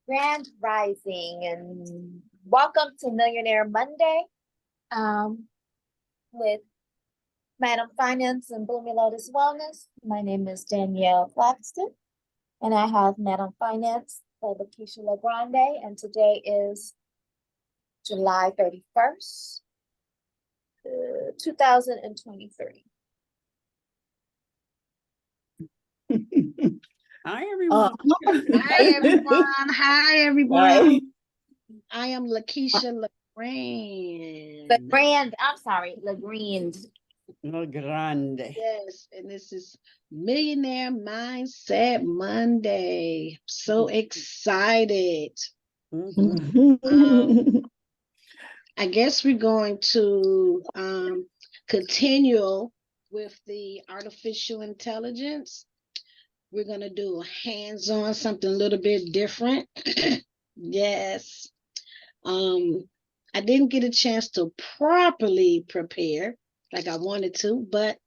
Grand Rising and welcome to Millionaire Monday with Madam Finance and Bloomy Lotus Wellness. My name is Danyelle Claxton and I have Madam Finance for LaKeisha LaGrande, and today is July 31st, 2023. Hi, everyone. Hi, everyone. Hi, everyone. I am LaKeisha LaGrande. LaGrande. LaGrande. Yes, and this is Millionaire Mindset Monday. So excited. I guess we're going to continue with the artificial intelligence. We're going to do hands-on, something a little bit different. Yes. I didn't get a chance to properly prepare like I wanted to, but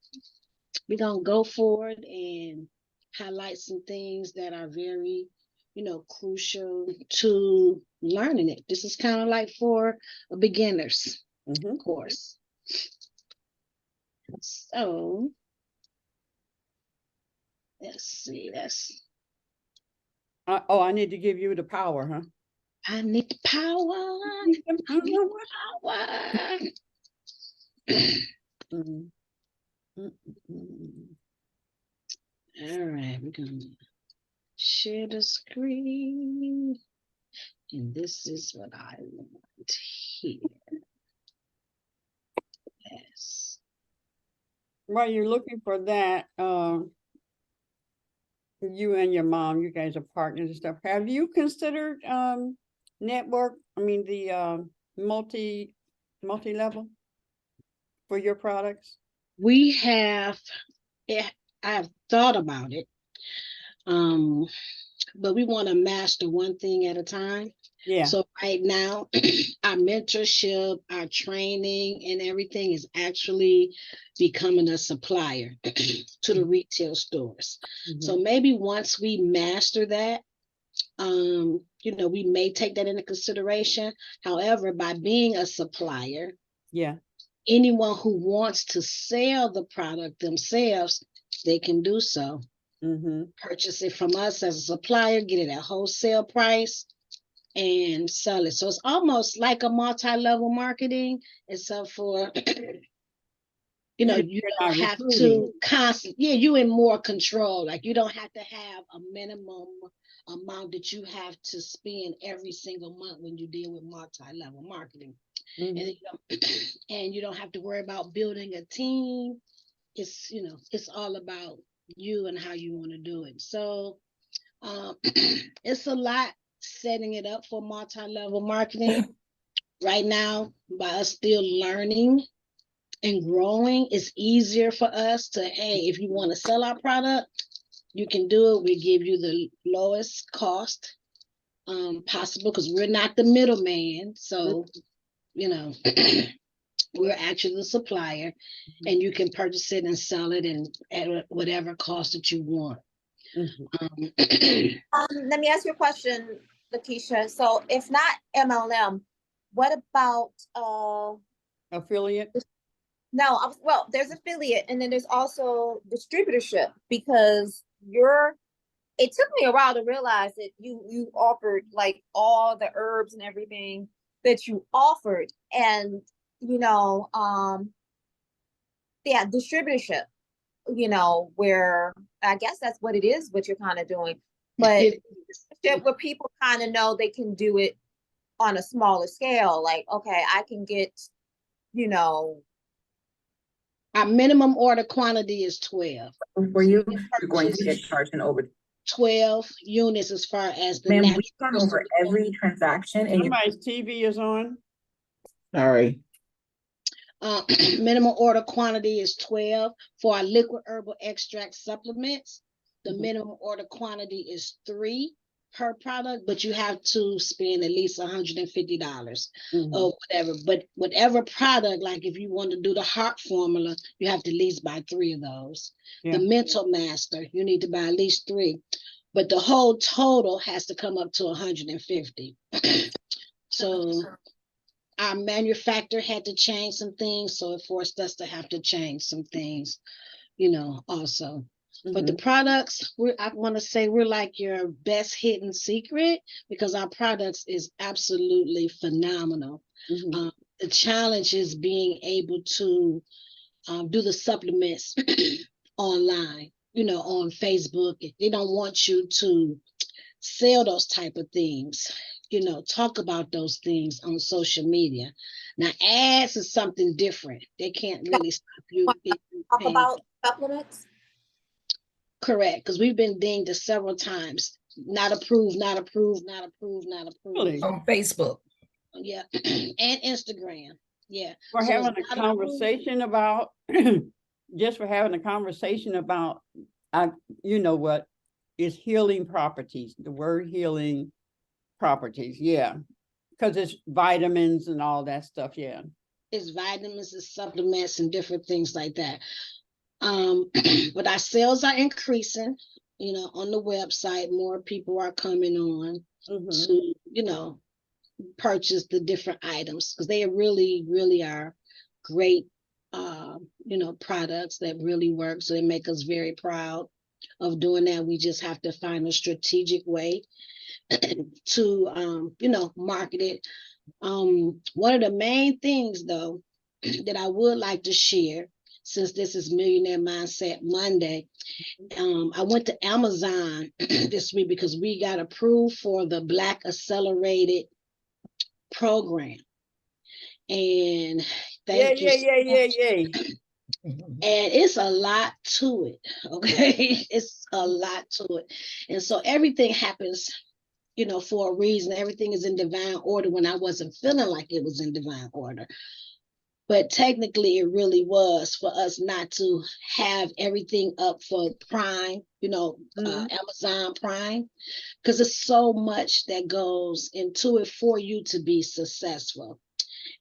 we're going to go forward and highlight some things that are very, crucial to learning it. This is kind of like for a beginners course. So let's see. I need to give you the power, huh? I need the power. I need the power. All right, we're going to share the screen. And this is what I want here. Yes. While you're looking for that, you and your mom, you guys are partners and stuff. Have you considered network? I mean, the multi-level for your products? We have, I've thought about it, but we want to master one thing at a time. Yeah. So right now, our mentorship, our training, and everything is actually becoming a supplier to the retail stores. So maybe once we master that, we may take that into consideration. However, by being a supplier, anyone who wants to sell the product themselves, they can do so. Purchase it from us as a supplier, get it at wholesale price, and sell it. So it's almost like a multi-level marketing, except for you don't have to constantly, you in more control. Like you don't have to have a minimum amount that you have to spend every single month when you deal with multi-level marketing. And you don't have to worry about building a team. It's it's all about you and how you want to do it. So it's a lot setting it up for multi-level marketing. Right now, by us still learning and growing, it's easier for us to, hey, if you want to sell our product, you can do it. We give you the lowest cost possible because we're not the middleman. So, we're actually the supplier, and you can purchase it and sell it and at whatever cost that you want. Let me ask you a question, LaKeisha. So if not MLM, what about affiliate? No, well, there's affiliate, and then there's also distributorship, because it took me a while to realize that you offered like all the herbs and everything that you offered, and distributorship, where I guess that's what it is, what you're kind of doing, but where people kind of know they can do it on a smaller scale. Like, okay, I can get, our minimum order quantity is 12. For you, you're going to get charged an over 12 units as far as the Ma'am, we've gone over every transaction. And somebody's TV is on. Sorry. Minimum order quantity is 12. For our liquid herbal extract supplements, the minimum order quantity is 3 per product, but you have to spend at least $150 or whatever. But whatever product, like if you want to do the heart formula, you have to at least buy 3 of those. The mental master, you need to buy at least 3. but the whole total has to come up to 150. So our manufacturer had to change some things, so it forced us to have to change some things, also. But the products, I want to say we're like your best hidden secret because our products is absolutely phenomenal. The challenge is being able to do the supplements online, on Facebook. They don't want you to sell those type of things, talk about those things on social media. Now, ads is something different. They can't really stop you. Talk about supplements. Correct, because we've been dinged several times. Not approved, not approved, not approved, not approved. Really? On Facebook. Yeah, and Instagram. Yeah. We're So having it's a not approved. conversation about, just for having a conversation about, you know what, is healing properties, the word healing properties, yeah. Because it's vitamins and all that stuff, yeah. It's vitamins, it's supplements, and different things like that. But our sales are increasing, on the website. More people are coming on to, purchase the different items because they really, really are great, products that really work. So they make us very proud of doing that. We just have to find a strategic way to, market it. One of the main things, though, that I would like to share, since this is Millionaire Mindset Monday, I went to Amazon this week because we got approved for the Black Accelerated program. And thank you. Yeah. And it's a lot to it, okay? It's a lot to it. And so everything happens, for a reason. Everything is in divine order when I wasn't feeling like it was in divine order. But technically, it really was for us not to have everything up for Prime, Amazon Prime, because there's so much that goes into it for you to be successful.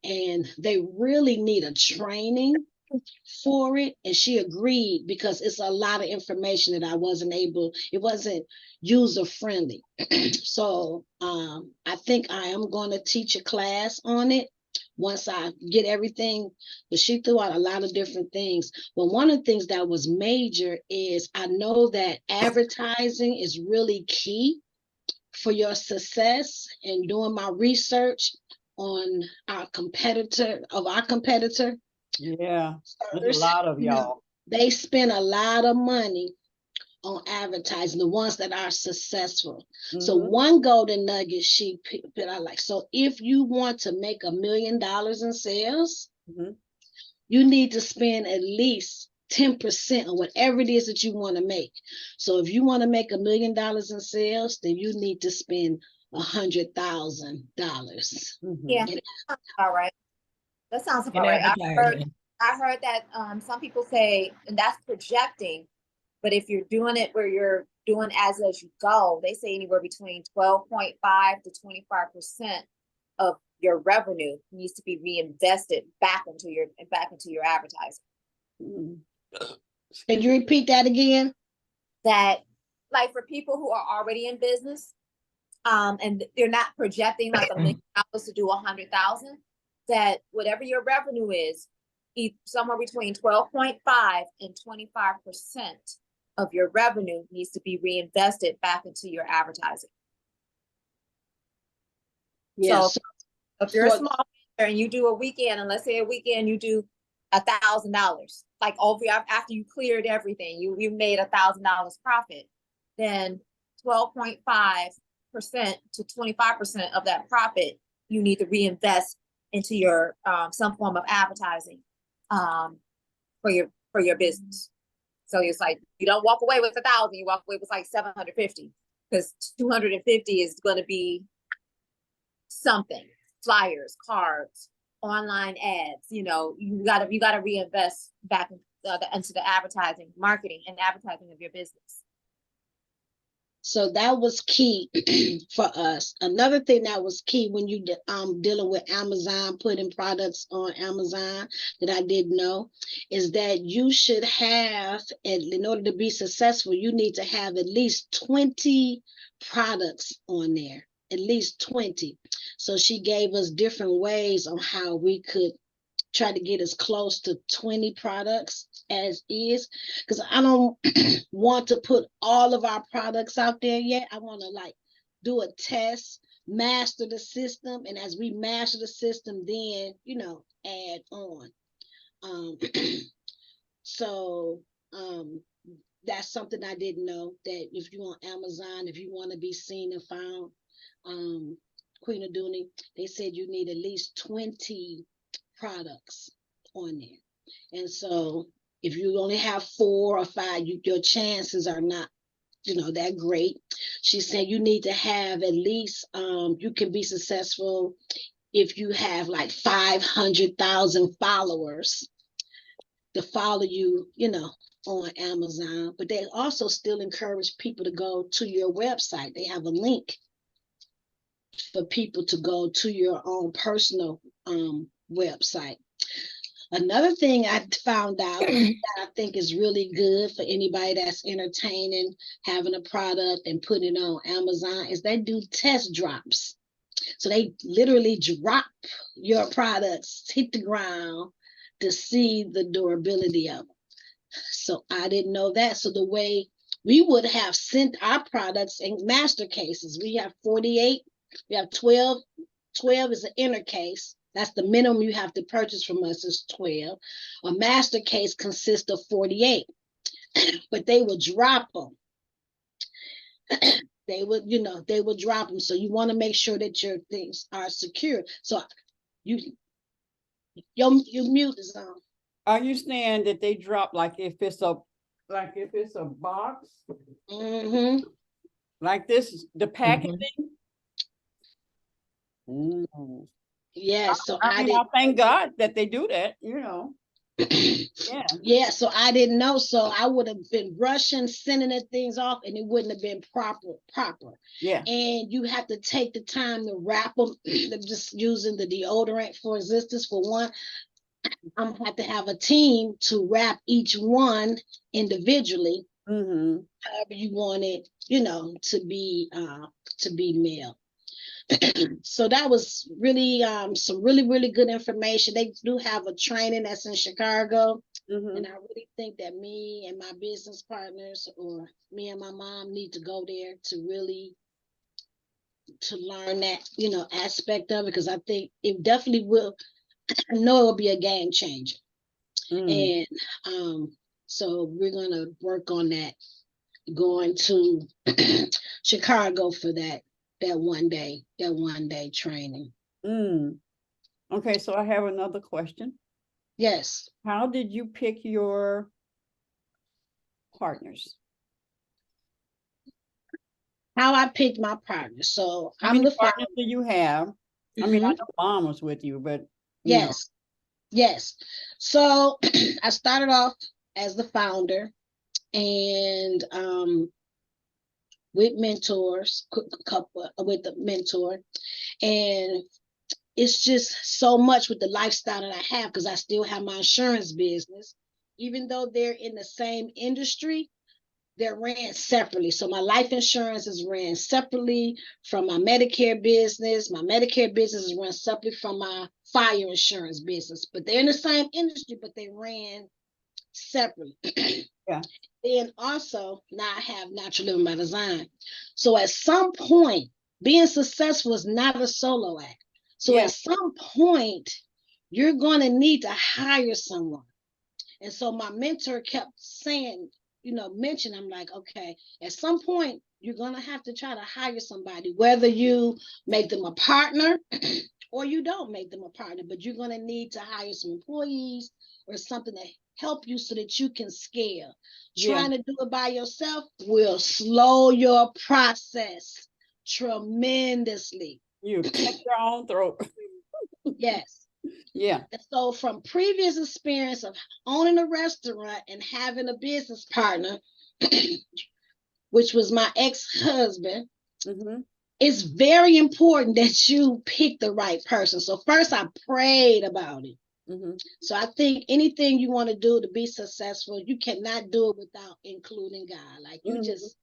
And they really need a training for it. And she agreed because it's a lot of information that it wasn't user friendly. So I think I am going to teach a class on it once I get everything, but she threw out a lot of different things. But one of the things that was major is I know that advertising is really key for your success. And doing my research on our competitor. Yeah, there's a lot of y'all. They spend a lot of money on advertising, the ones that are successful. So one golden nugget she put out like, so if you want to make $1 million in sales, you need to spend at least 10% on whatever it is that you want to make. So if you want to make $1 million in sales, then you need to spend $100,000. Yeah, all right. That sounds about right. I heard that some people say, and that's projecting, but if you're doing it where you're doing as you go, they say anywhere between 12.5 to 25% of your revenue needs to be reinvested back into your advertising. Can you repeat that again? That, like, for people who are already in business, and they're not projecting like $1 million to do 100,000, that whatever your revenue is, somewhere between 12.5 and 25% of your revenue needs to be reinvested back into your advertising. Yes. So if you're a small business and you do a weekend, and let's say a weekend you do $1,000, like after you cleared everything, you made $1,000 profit, then 12.5% to 25% of that profit you need to reinvest into your some form of advertising for your business. So it's like you don't walk away with 1,000, you walk away with like 750, because 250 is going to be something: flyers, cards, online ads. You gotta reinvest back into the advertising, marketing, and advertising of your business. So that was key for us. Another thing that was key when you dealing with Amazon, putting products on Amazon that I didn't know, is that you should have, in order to be successful, you need to have at least 20 products on there, at least 20. So she gave us different ways on how we could try to get as close to 20 products as is, because I don't want to put all of our products out there yet. I want to like do a test, master the system, and as we master the system, then add on. um so that's something I didn't know, that if you're on Amazon, if you want to be seen and found, Queen of Dooney, they said you need at least 20 products on there. And so if you only have 4 or 5, your chances are not that great. She said you need to have at least you can be successful if you have like 500,000 followers to follow you, on Amazon. But they also still encourage people to go to your website. They have a link for people to go to your own personal website. Another thing I found out that I think is really good for anybody that's entertaining, having a product and putting it on Amazon, is they do test drops. So they literally drop your products, hit the ground to see the durability of them. So I didn't know that. So the way we would have sent our products in master cases, we have 48, we have 12. 12 is an inner case. That's the minimum you have to purchase from us is 12. A master case consists of 48, but they will drop them. They will drop them. So you want to make sure that your things are secure. So your mute is on. Are you saying that they drop like if it's a box? Mm-hmm. Like this, the packaging? Mm. Yeah, so I mean, I thank God that they do that, Yeah. Yeah, so I didn't know. So I would have been rushing, sending the things off, and it wouldn't have been proper. Yeah. And you have to take the time to wrap them. Just using the deodorant for existence for one. I'm gonna have to have a team to wrap each one individually, Mm-hmm. however you want it, to be mailed. So that was really some really good information. They do have a training that's in Chicago. Mm-hmm. And I really think that me and my business partners, or me and my mom, need to go there to really learn that aspect of it, because I think it definitely will. I know it will be a game changer. Mm. And so we're gonna work on that, going to Chicago for that one day training. Okay, so I have another question. Yes. How did you pick your partners? How I picked my partner. So How I'm many the partners founder. do you have? I mean, I know Mom was with you, but Yes. Yes. So I started off as the founder, and with mentors, couple with the mentor, and it's just so much with the lifestyle that I have, because I still have my insurance business, even though they're in the same industry. They're ran separately. So my life insurance is ran separately from my Medicare business. My Medicare business is run separately from my fire insurance business. But they're in the same industry, but they ran separately. Yeah. Then also, now I have Natural Living by Design. So at some point, being successful is not a solo act. So at some point, you're going to need to hire someone. And so my mentor kept saying, mention, I'm like, okay, at some point, you're going to have to try to hire somebody, whether you make them a partner or you don't make them a partner, but you're going to need to hire some employees or something to help you so that you can scale. Trying to do it by yourself will slow your process tremendously. You cut your own throat. Yes. Yeah. So from previous experience of owning a restaurant and having a business partner, which was my ex-husband, Mhm. it's very important that you pick the right person. So first I prayed about it. Mhm. So I think anything you want to do to be successful, you cannot do it without including God. Like you Mhm. just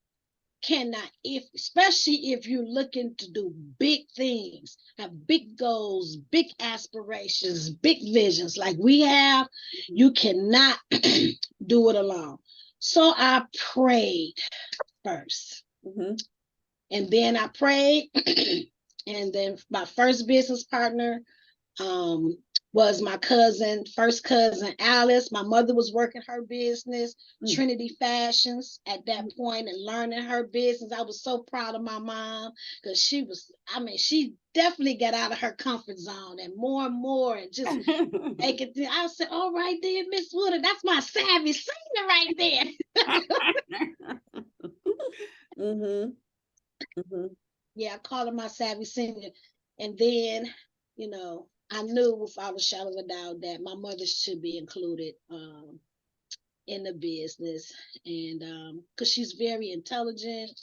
cannot, especially if you're looking to do big things, have big goals, big aspirations, big visions like we have, you cannot do it alone. So I prayed first. Mhm. And then I prayed. And then my first business partner was my first cousin Alice. My mother was working her business, Trinity Fashions, at that point, and learning her business. I was so proud of my mom because she definitely got out of her comfort zone and more and just make it. I said, all right then, Miss Woodard, that's my savvy singer right there. Mhm. Mhm. Yeah, I call her my savvy singer. And then, I knew without a shadow of a doubt that my mother should be included in the business. And because she's very intelligent,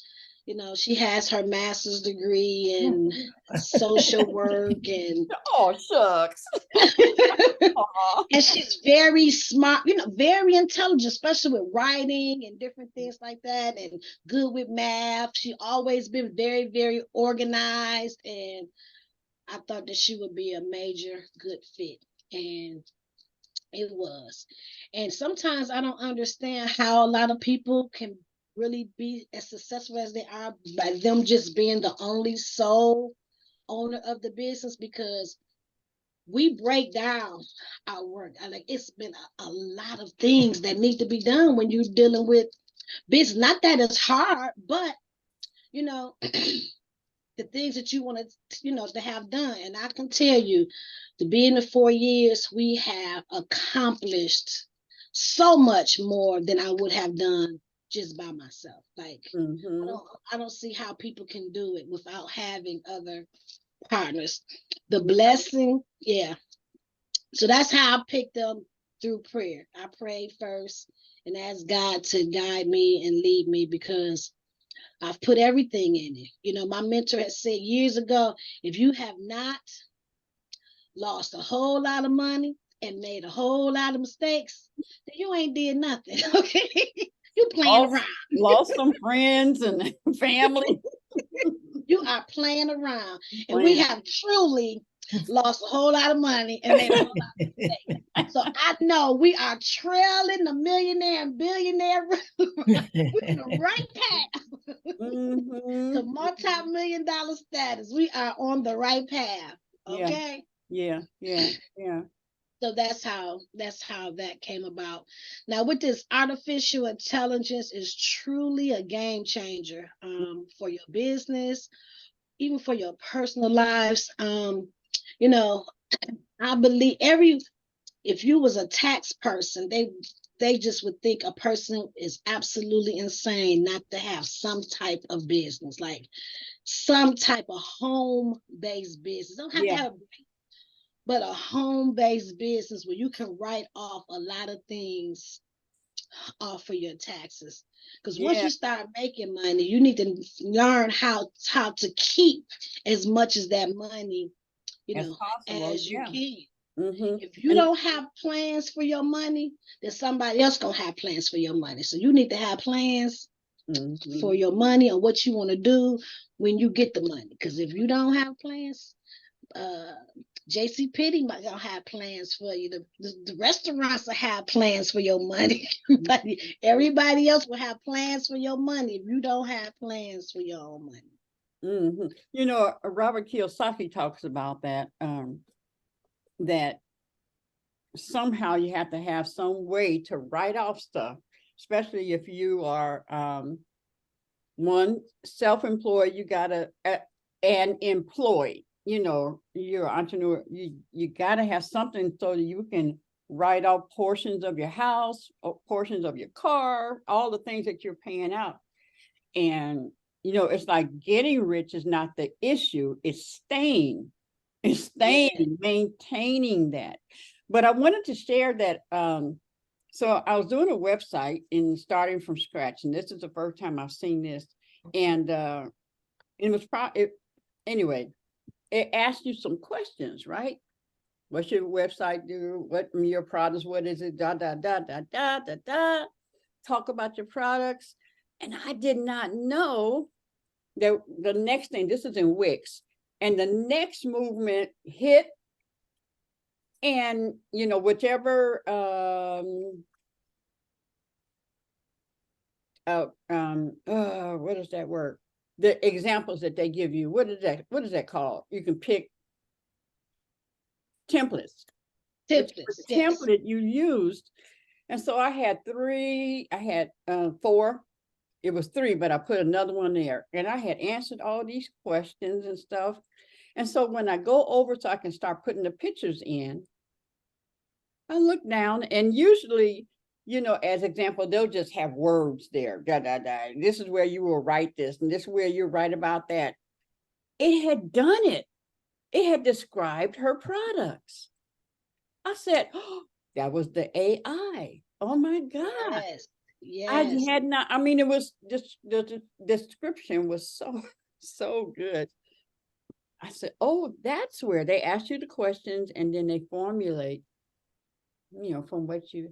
she has her master's degree in social work and Oh, shucks. Aw. and she's very smart, very intelligent, especially with writing and different things like that, and good with math. She always been very, very organized, and I thought that she would be a major good fit, and it was. And sometimes I don't understand how a lot of people can really be as successful as they are by them just being the only sole owner of the business, because we break down our work. Like it's been a lot of things that need to be done when you're dealing with business. Not that it's hard, but you know, the things that you want to have done. And I can tell you, to be in the 4 years, we have accomplished so much more than I would have done just by myself. Like Mhm. I don't see how people can do it without having other partners. The blessing, yeah. So that's how I picked them, through prayer. I prayed first and asked God to guide me and lead me, because I've put everything in it. My mentor has said years ago, if you have not lost a whole lot of money and made a whole lot of mistakes, then you ain't did nothing. Okay. You playing around. Lost some friends and family. You are playing around. And we Playing. have truly lost a whole lot of money and made a whole lot of mistakes. So I know we are trailing the millionaire and billionaire. We're in the right path Mhm. to multi-million-dollar status. We are on the right path. Yeah. Okay. Yeah. Yeah. Yeah. So that's how that came about. Now, with this artificial intelligence, is truly a game changer for your business, even for your personal lives. You know, I believe if you was a tax person, they just would think a person is absolutely insane not to have some type of business, like some type of home-based business. Don't have to Yeah. have, but a home-based business where you can write off a lot of things off for your taxes. Because once Yeah. you start making money, you need to learn how to keep as much as that money, As possible. as you Yeah. can. Mhm. If you And don't have plans for your money, then somebody else gonna have plans for your money. So you need to have plans for mhm. your money and what you want to do when you get the money. Because if you don't have plans, JC Penney might gonna have plans for you. The restaurants will have plans for your money. Everybody else will have plans for your money if you don't have plans for your own money. Mhm. Robert Kiyosaki talks about that, that somehow you have to have some way to write off stuff, especially if you are one, self-employed. You gotta and employed, you're an entrepreneur, you gotta have something so that you can write off portions of your house or portions of your car, all the things that you're paying out. And it's like getting rich is not the issue, it's staying. It's Yeah. staying, maintaining that. But I wanted to share that So I was doing a website and starting from scratch, and this is the first time I've seen this. And it was anyway, it asked you some questions, right? What's your website do? What your products? What is it? Da da da da da da da. Talk about your products. And I did not know that the next thing, this is in Wix, and the next movement hit, and you know, whichever what is that word? The examples that they give you, what is that called? You can pick templates. Templates, yes. Template you used. And so I had four. It was three, but I put another one there. And I had answered all these questions and stuff. And so when I go over so I can start putting the pictures in, I look down, and usually, you know, as example, they'll just have words there. Da, da, da. This is where you will write this, and this is where you write about that. It had done it. It had described her products. I said, oh, that was the AI. Oh my God. Yes. Yes. I had not, I mean, it was just, the description was so good. I said, oh, that's where they ask you the questions and then they formulate, you know, from what you.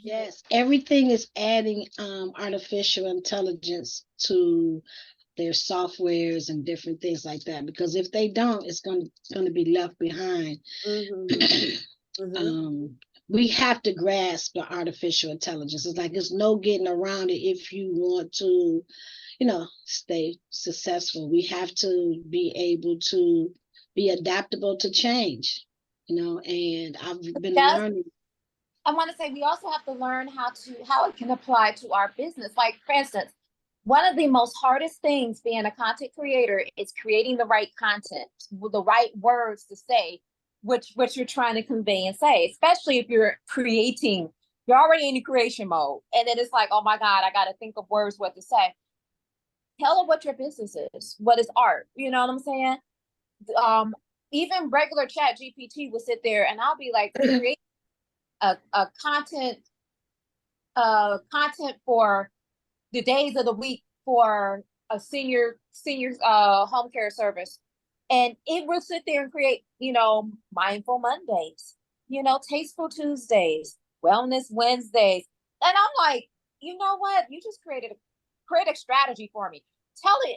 Yes, everything is adding artificial intelligence to their softwares and different things like that. Because if they don't, it's going to be left behind. We have to grasp the artificial intelligence. It's like there's no getting around it if you want to, you know, stay successful. We have to be able to be adaptable to change, you know, and I've been learning. I want to say we also have to learn how it can apply to our business. Like, for instance, one of the most hardest things being a content creator is creating the right content, with the right words to say, what you're trying to convey and say, especially if you're already in the creation mode. And then it's like, oh my God, I got to think of words, what to say. Tell her what your business is, what is art. You know what I'm saying? Even regular Chat GPT will sit there and I'll be like, create a content for the days of the week for a senior home care service, and it will sit there and create, you know, mindful Mondays, you know, tasteful Tuesdays, wellness Wednesdays, and I'm like, you know what, you just create a strategy for me.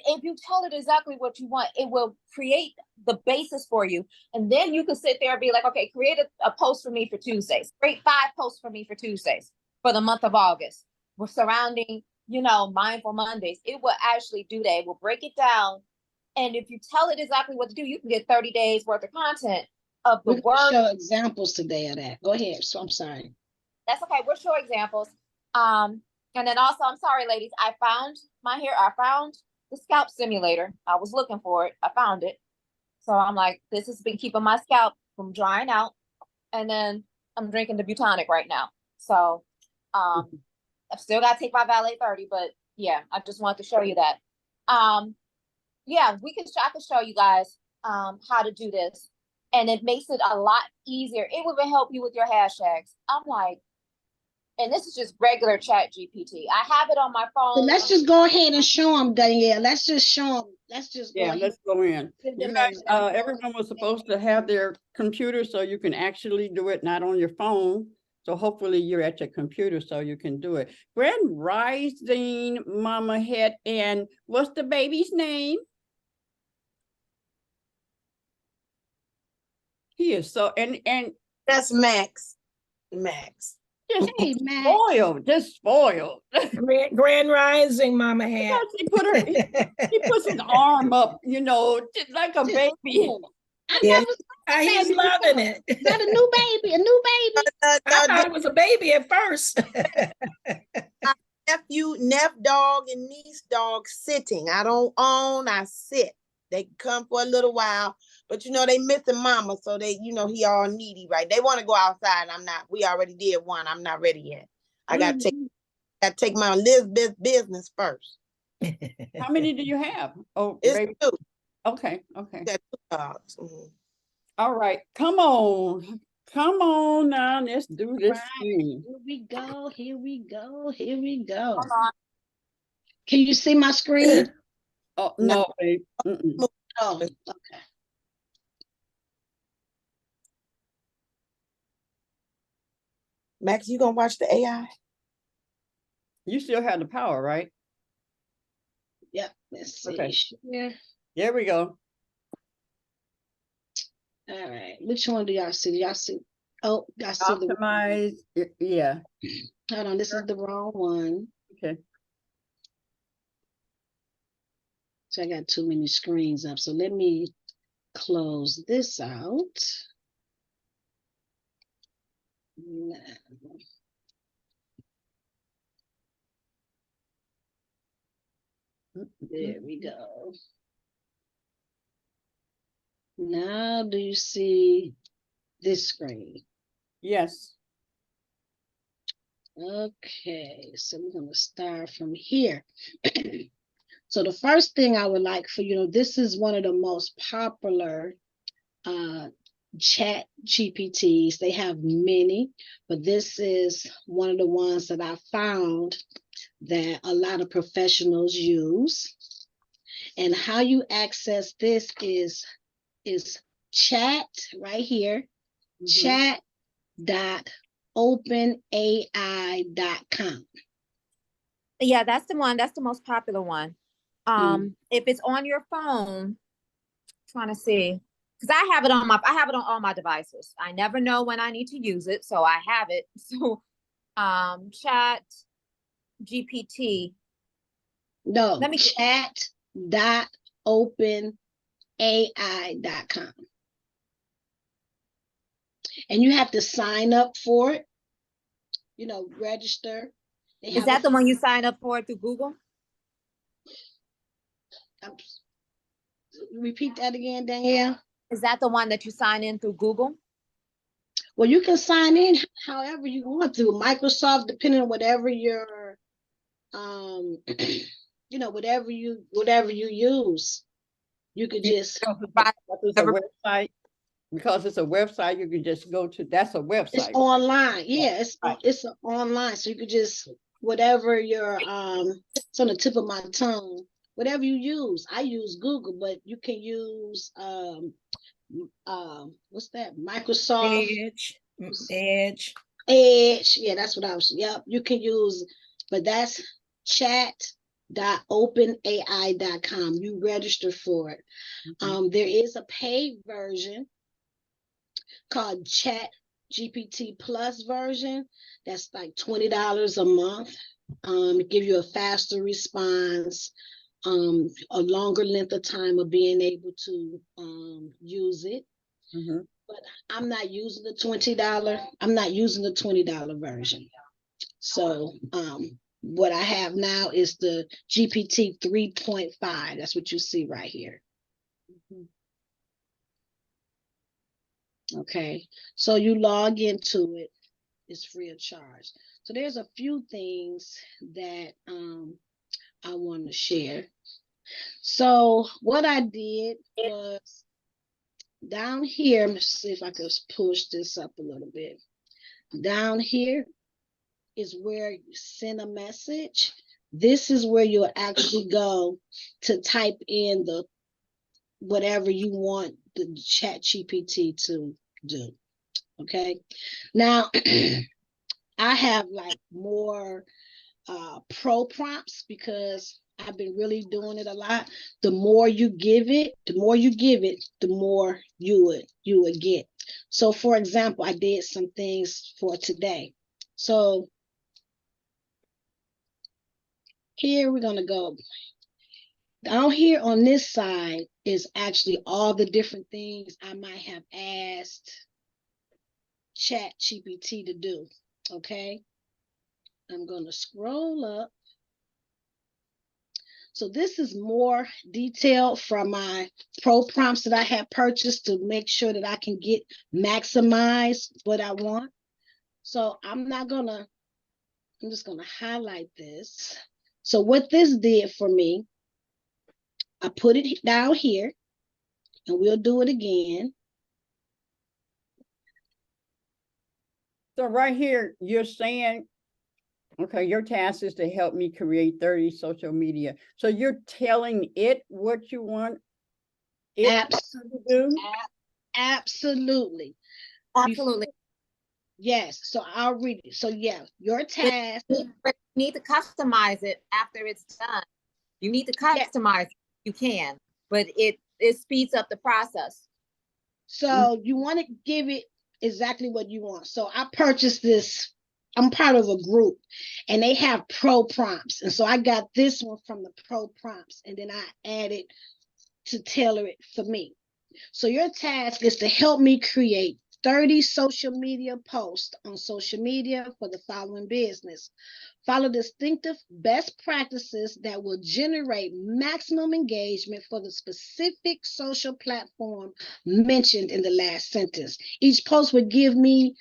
If you tell it exactly what you want, it will create the basis for you. And then you can sit there and be like, okay, create a post for me for Tuesdays. Create 5 posts for me for Tuesdays for the month of August. We're surrounding, you know, mindful Mondays. It will actually do that. It will break it down. And if you tell it exactly what to do, you can get 30 days worth of content of the We'll word. show examples today of that. Go ahead. So I'm sorry. That's okay. We'll show examples. And then also, I'm sorry, ladies, I found the scalp simulator. I was looking for it. I found it. So I'm like, this has been keeping my scalp from drying out. And then I'm drinking the Butonic right now. So I've still got to take my Valet 30, but yeah, I just wanted to show you that. Yeah, I can show you guys how to do this. And it makes it a lot easier. It will even help you with your hashtags. I'm like, and this is just regular Chat GPT. I have it on my phone. So let's just go ahead and show them, Danyelle. Let's just show them. Let's just go ahead. Let's go in. You guys, everyone was supposed to have their computer so you can actually do it, not on your phone. So hopefully you're at your computer so you can do it. Grand Rising, Mama Het, and what's the baby's name? He is so, and that's Max. Max. Just Hey, Max. just spoiled. Grand Rising, Mama Het. He puts his arm up, you know, just like a baby. Yeah, he's loving it. Got a new baby, I thought it was a baby at first. Nephew, dog, and niece dog sitting. I don't own, I sit. They come for a little while, but you know, they missing mama, so they, you know, he all needy, right? They want to go outside. I'm not, we already did one. I'm not ready yet. I got to take my Elizabeth business first. How many do you have? Oh, it's baby. 2. Okay. Got 2 dogs. All right, come on. Come on now, let's do this Right. thing. Here we go. Here we go. Here we go. Hold on. Can you see my screen? Oh, No. no, babe. Mm-mm. Oh, okay. Max, you gonna watch the AI? You still have the power, right? Yep. Let's see. Okay. Yeah. There we go. All right. Which one do y'all see? Do y'all see? Oh, y'all see the. Optimize. Yeah. Hold on. This is the wrong one. Okay. So I got too many screens up. So let me close this out. There we go. Now, do you see this screen? Yes. Okay, so we're going to start from here. So the first thing I would like for you to know, this is one of the most popular chat GPTs. They have many, but this is one of the ones that I found that a lot of professionals use. And how you access this is chat right here, chat.openai.com. Yeah, that's the one. That's the most popular one. If it's on your phone, trying to see, because I have it on all my devices. I never know when I need to use it, so I have it. So, Chat GPT. No, Let me chat.openai.com. And you have to sign up for it, register. Is that the one you sign up for through Google? Repeat that again, Danyelle. Is that the one that you sign in through Google? Well, you can sign in however you want to. Microsoft, depending on whatever your, whatever you use, you could just. It's a website. Because it's a website, you can just go to. That's a website. It's online. Yeah, it's online, so you could just whatever your it's on the tip of my tongue. Whatever you use, I use Google, but you can use what's that? Microsoft Edge. Yeah, that's what I was. Yep, you can use, but that's chat.openai.com. You register for it. There is a paid version called Chat GPT Plus version. That's like $20 a month. Give you a faster response, a longer length of time of being able to use it. But I'm not using the $20. I'm not using the $20 version. So what I have now is the GPT 3.5. That's what you see right here. Okay, so you log into it. It's free of charge. So there's a few things that I want to share. So what I did was down here, let's see if I can push this up a little bit. Down here is where you send a message. This is where you'll actually go to type in the whatever you want the Chat GPT to do. Okay, now I have like more pro prompts because I've been really doing it a lot. The more you give it, the more you would get. So for example, I did some things for today. So here we're gonna go. Down here on this side is actually all the different things I might have asked Chat GPT to do. Okay. I'm gonna scroll up. So this is more detailed from my pro prompts that I have purchased to make sure that I can maximize what I want. So I'm just gonna highlight this. So what this did for me, I put it down here and we'll do it again. So right here, you're saying, okay, your task is to help me create 30 social media. So you're telling it what you want it Abs- to do? Absolutely. Absolutely. Yes. So I'll read it. So yeah, your task. You need to customize it after it's done. You need to Yeah. customize it. You can, but it speeds up the process. So you want to give it exactly what you want. So I purchased this. I'm part of a group and they have pro prompts. And so I got this one from the pro prompts and then I added to tailor it for me. So your task is to help me create 30 social media posts on social media for the following business. Follow distinctive best practices that will generate maximum engagement for the specific social platform mentioned in the last sentence. Each post would give me,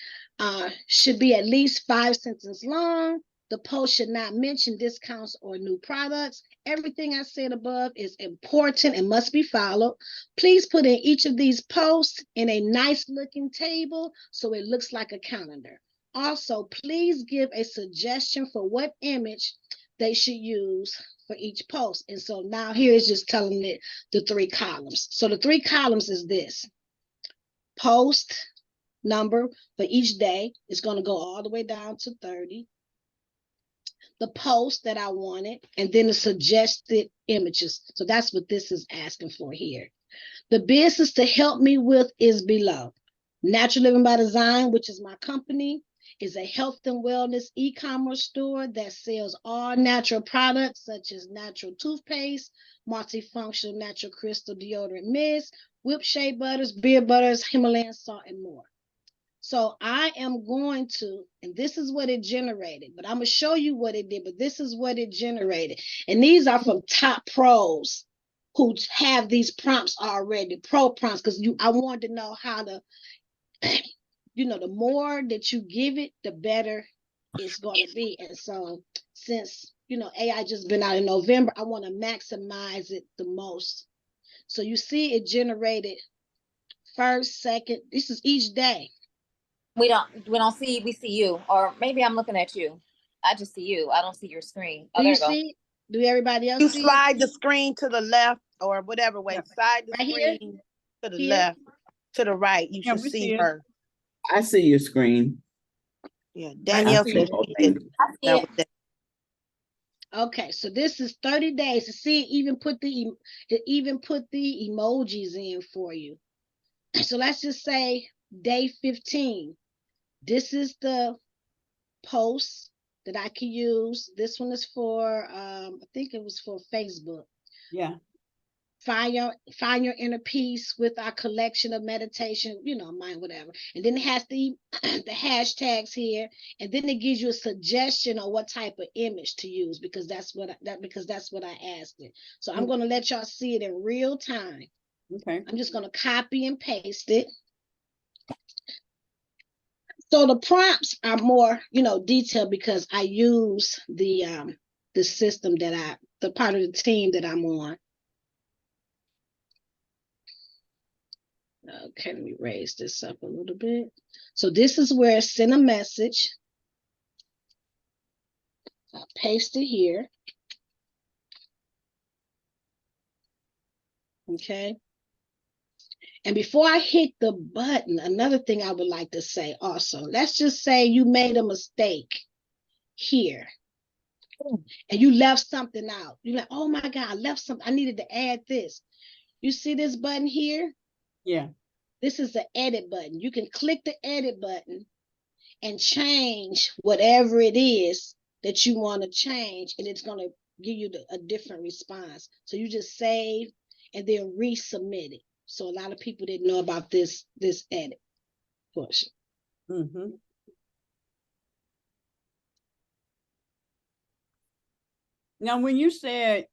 should be at least 5 sentences long. The post should not mention discounts or new products. Everything I said above is important and must be followed. Please put in each of these posts in a nice looking table so it looks like a calendar. Also, please give a suggestion for what image they should use for each post. And so now here is just telling it the 3 columns. So the 3 columns is this. Post number for each day is going to go all the way down to 30. The post that I wanted, and then the suggested images. So that's what this is asking for here. The business to help me with is below. Natural Living by Design, which is my company, is a health and wellness e-commerce store that sells all natural products such as natural toothpaste, multifunctional natural crystal deodorant mist, whipped shea butters, beer butters, Himalayan salt, and more. So I am going to, and this is what it generated, but I'm going to show you what it did, but this is what it generated. And these are from top pros who have these prompts already, pro prompts, because I wanted to know how to, the more that you give it, the better it's going to be. And so since, AI just been out in November, I want to maximize it the most. So you see it generated first, second, this is each day. We don't see, we see you, or maybe I'm looking at you. I just see you. I don't see your screen. Oh, Do there you you go. see? Do everybody else You see? slide the screen to the left or whatever way. Yeah. Slide the Right here? screen to the Here? left, to the right. You Yeah, should we see see it. her. I see your screen. Yeah, I Danyelle see said the whole she thing. did. I see That it. was that. Okay, so this is 30 days to see it even put the emojis in for you. So let's just say day 15. This is the post that I can use. This one is for I think it was for Facebook. Yeah. Find your inner peace with our collection of meditation, mine, whatever. And then it has the hashtags here, and then it gives you a suggestion on what type of image to use because that's what I asked it. So I'm going to let y'all see it in real time. Okay. I'm just going to copy and paste it. So the prompts are more, detailed because I use the system the part of the team that I'm on. Okay, let me raise this up a little bit. So this is where send a message. I'll paste it here. Okay. And before I hit the button, another thing I would like to say also, let's just say you made a mistake here and you left something out. You're like, oh my God, I left something. I needed to add this. You see this button here? Yeah. This is the edit button. You can click the edit button and change whatever it is that you want to change, and it's going to give you a different response. So you just save and then resubmit it. So a lot of people didn't know about this edit portion. Mm-hmm. Now, when you said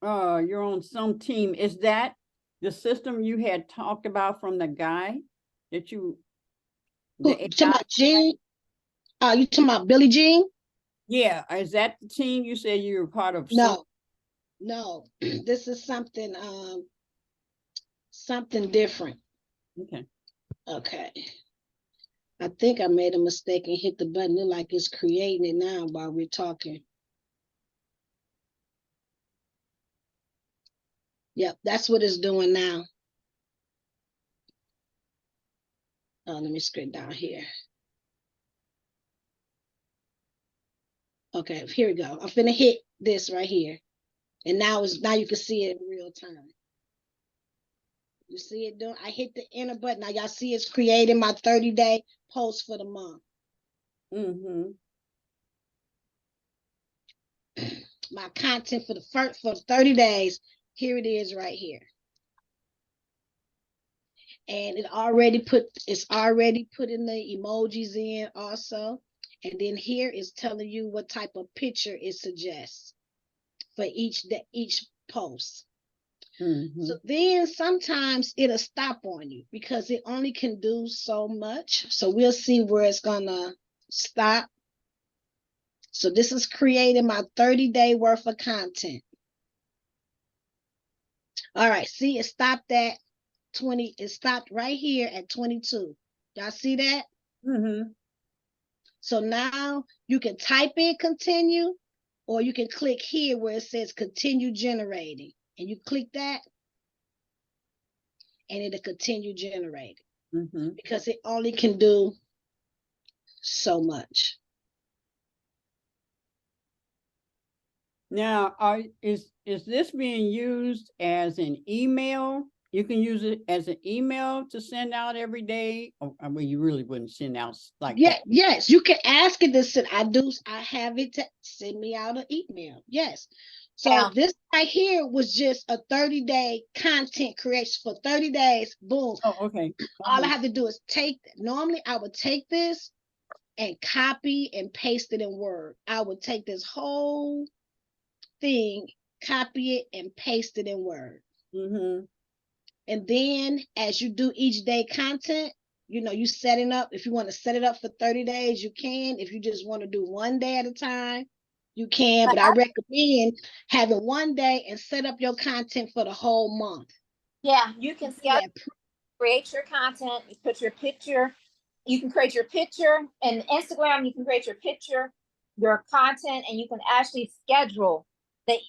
you're on some team, is that the system you had talked about from the guy that you? You talking about Jean? You talking about Billie Jean? Yeah, is that the team you said you were part of? No. This is something something different. Okay. Okay. I think I made a mistake and hit the button. Look like it's creating it now while we're talking. Yep, that's what it's doing now. Let me scroll down here. Okay, here we go. I'm finna hit this right here. And now you can see it in real time. You see it doing? I hit the enter button. Now y'all see it's creating my 30-day post for the month. Mm-hmm. My content for the 30 days. Here it is right here. And it's already put in the emojis in also. And then here is telling you what type of picture it suggests for each post. Mm-hmm. So then sometimes it'll stop on you because it only can do so much. So we'll see where it's gonna stop. So this is creating my 30-day worth of content. All right, see, it stopped at 20. It stopped right here at 22. Y'all see that? Mm-hmm. So now you can type in continue, or you can click here where it says continue generating. And you click that, and it'll continue generating. Mm-hmm. Because it only can do so much. Now, is this being used as an email? You can use it as an email to send out every day. Oh, I mean, you really wouldn't send out like that. Yes, you can ask it to send. I have it to send me out an email. Yes. So this right here was just a 30-day content creation for 30 days. Boom. Oh, okay. All I have to do is normally I would take this and copy and paste it in Word. I would take this whole thing, copy it and paste it in Word. Mm-hmm. And then as you do each day content, you setting up. If you want to set it up for 30 days, you can. If you just want to do one day at a time, you can. But I recommend having one day and set up your content for the whole month. Yeah, you can create your content, you put your picture, you can create your picture, and Instagram, you can create your picture, your content, and you can actually schedule the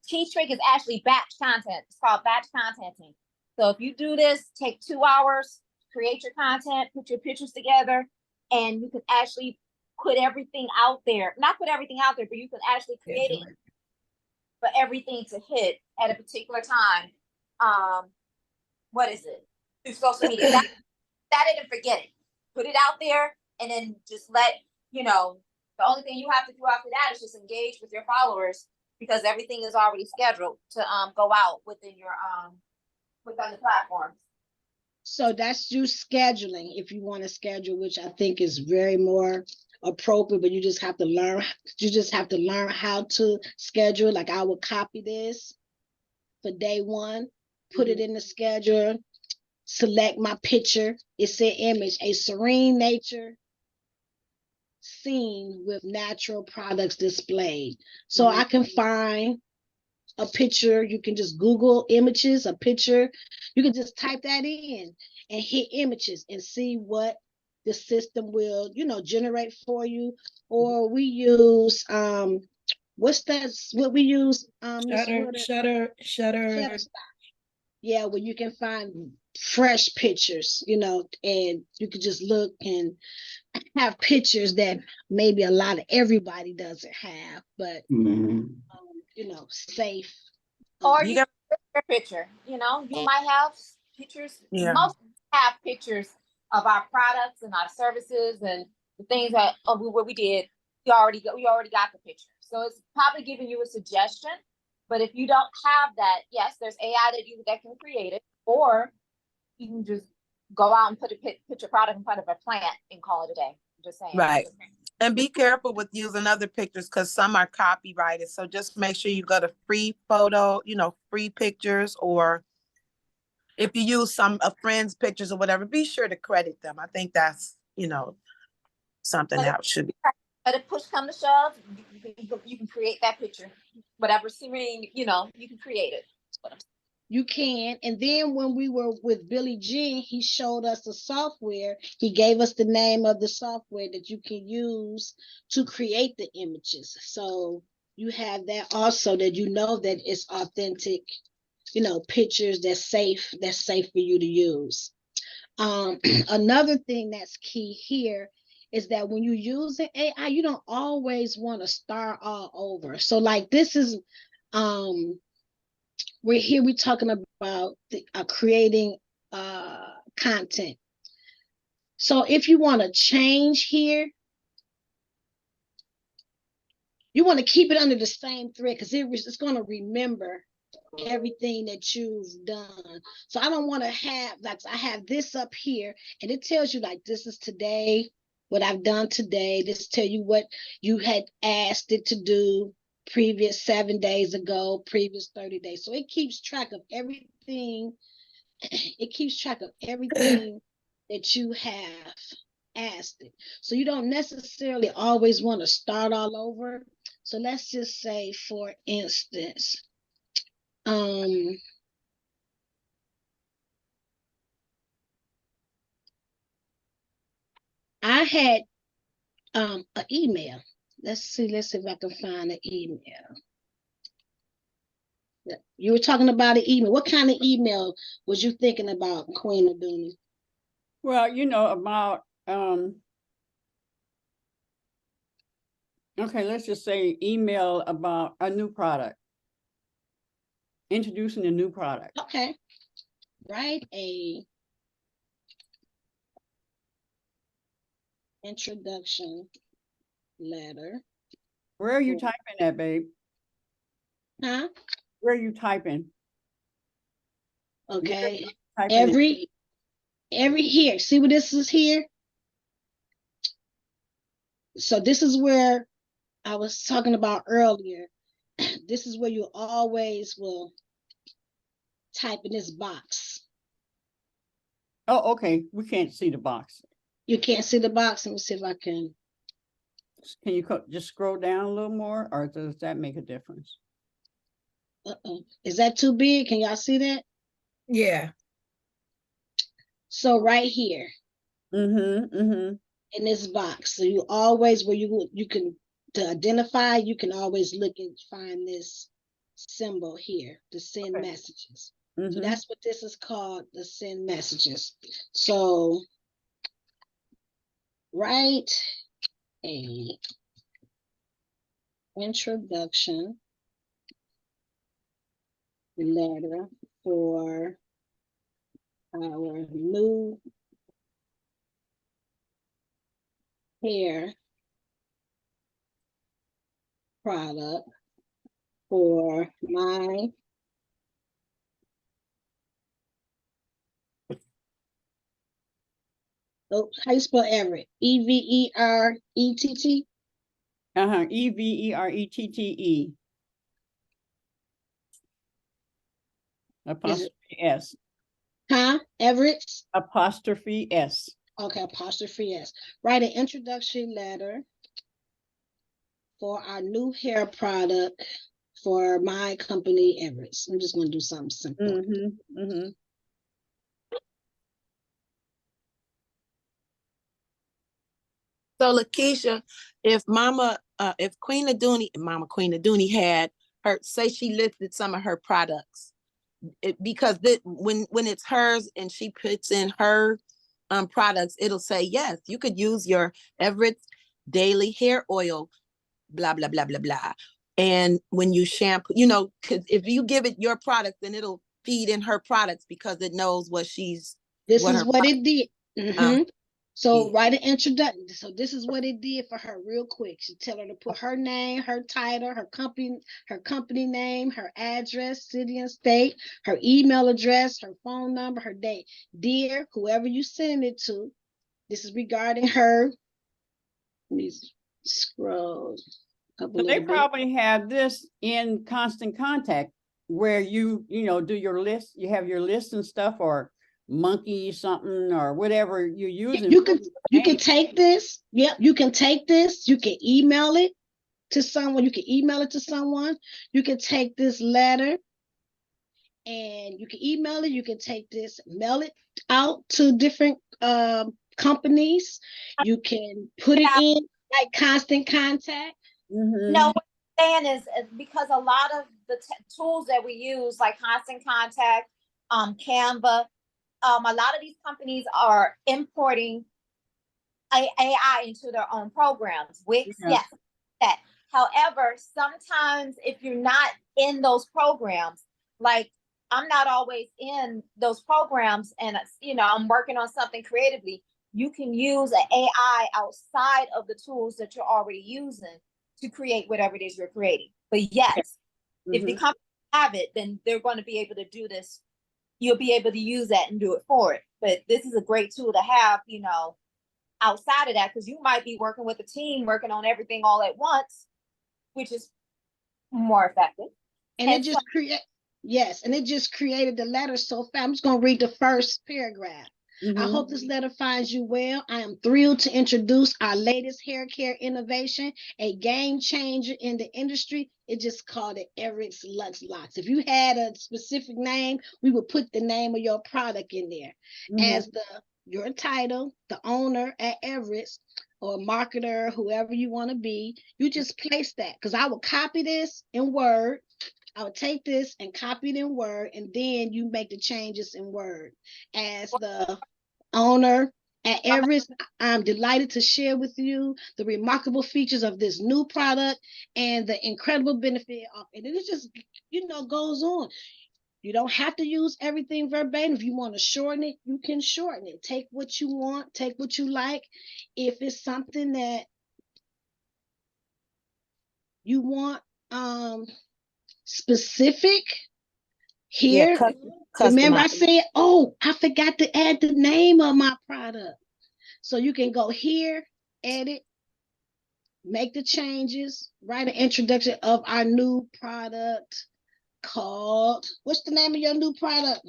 key trick is actually batch content. It's called batch contenting. So if you do this, take 2 hours, create your content, put your pictures together, and you can actually put everything out there. Not put everything out there, but you can actually create it for everything to hit at a particular time. What is it? Through social media. Set it and forget it. Put it out there and then just the only thing you have to do after that is just engage with your followers because everything is already scheduled to go out within the platforms. So that's you scheduling if you want to schedule, which I think is very more appropriate, but you just have to learn how to schedule. Like I would copy this for day one, put it in the schedule, select my picture. It said image, a serene nature scene with natural products displayed. So I can find a picture. You can just Google images, a picture. You can just type that in and hit images and see what the system will, generate for you. Or we use what we use? Shutter. Yeah, where you can find fresh pictures, and you can just look and have pictures that maybe everybody doesn't have, but safe. Or you your picture, you might have pictures. Yeah. Most have pictures of our products and our services and the things that what we did. We already got the picture, so it's probably giving you a suggestion. But if you don't have that, yes, there's AI that can create it, or you can just go out and put your product in front of a plant and call it a day. I'm just saying. Right. And be careful with using other pictures because some are copyrighted. So just make sure you go to free photo, free pictures, or if you use a friend's pictures or whatever, be sure to credit them. I think that's, something that should be. But if push come to shove, you can create that picture, whatever serene, you can create it. You can. And then when we were with Billie Jean, he showed us the software. He gave us the name of the software that you can use to create the images. So you have that also, that you know that it's authentic, pictures that's safe for you to use. Another thing that's key here is that when you're using AI, you don't always want to start all over. So like this is we're talking about creating content. So if you want to change here, you want to keep it under the same thread, because it's going to remember everything that you've done. So I don't want to have, like, I have this up here and it tells you like, this is today, what I've done today. This tell you what you had asked it to do previous 7 days ago, previous 30 days. So it keeps track of everything. It keeps track of everything that you have asked it. So you don't necessarily always want to start all over. So let's just say, for instance, I had an email. Let's see if I can find an email. You were talking about an email. What kind of email was you thinking about, Queen Aduni? Well, about okay, let's just say email about a new product. Introducing a new product. Okay. Write a introduction letter. Where are you typing that, babe? Huh? Where are you typing? Okay. Typing Every here. See what this is here? So this is where I was talking about earlier. This is where you always will type in this box. Oh, okay. We can't see the box. You can't see the box. Let me see if I can. Can you just scroll down a little more, or does that make a difference? Is that too big? Can y'all see that? Yeah. So right here. In this box. So you always, where you can, to identify, you can always look and find this symbol here to send messages. So that's what this is called, the send messages. So write a introduction letter for our new hair product for my how you spell Everett? Everett? Everette. Apostrophe S. Huh? Everett? Apostrophe S. Okay, apostrophe S. Write an introduction letter for our new hair product for my company, Everett. I'm just going to do something simple. So LaKeisha, if Queen Aduni had her, say she listed some of her products, because when it's hers and she puts in her products, it'll say, yes, you could use your Everett daily hair oil, blah, blah, blah, blah, blah. And when you shampoo, because if you give it your product, then it'll feed in her products because it knows what she's. This is what it did. So write an introduction. So this is what it did for her real quick. She tell her to put her name, her title, her company name, her address, city and state, her email address, her phone number, her date. Dear, whoever you send it to, this is regarding her. Let me scroll up a So they little probably have this in Constant Contact, where you do your list. You have your list and stuff, or monkey something, or whatever you're using. You can take this. Yep, you can take this. You can email it to someone. You can take this letter and you can email it. You can take this, mail it out to different companies. You can put it in like constant contact. No, what I'm saying is because a lot of the tools that we use, like Constant Contact, Canva, a lot of these companies are importing AI into their own programs. Wix, yes, that. However, sometimes if you're not in those programs, like I'm not always in those programs, and I'm working on something creatively, you can use an AI outside of the tools that you're already using to create whatever it is you're creating. But yes, if the company have it, then they're going to be able to do this. You'll be able to use that and do it for it. But this is a great tool to have, outside of that, because you might be working with a team working on everything all at once, which is more effective. And it just created the letter so fast. I'm just going to read the first paragraph. I hope this letter finds you well. I am thrilled to introduce our latest hair care innovation, a game changer in the industry. It just called it Everett's Luxe Locks. If you had a specific name, we would put the name of your product in there as your title, the owner at Everett's, or marketer, whoever you want to be. You just place that, because I will copy this in Word. I would take this and copy it in Word, and then you make the changes in Word. As the owner at Everest, I'm delighted to share with you the remarkable features of this new product and the incredible benefit of it. And it just, goes on. You don't have to use everything verbatim. If you want to shorten it, you can shorten it. Take what you want, take what you like. If it's something that you want specific here, remember I said, I forgot to add the name of my product. So you can go here, edit, make the changes, write an introduction of our new product called, what's the name of your new product?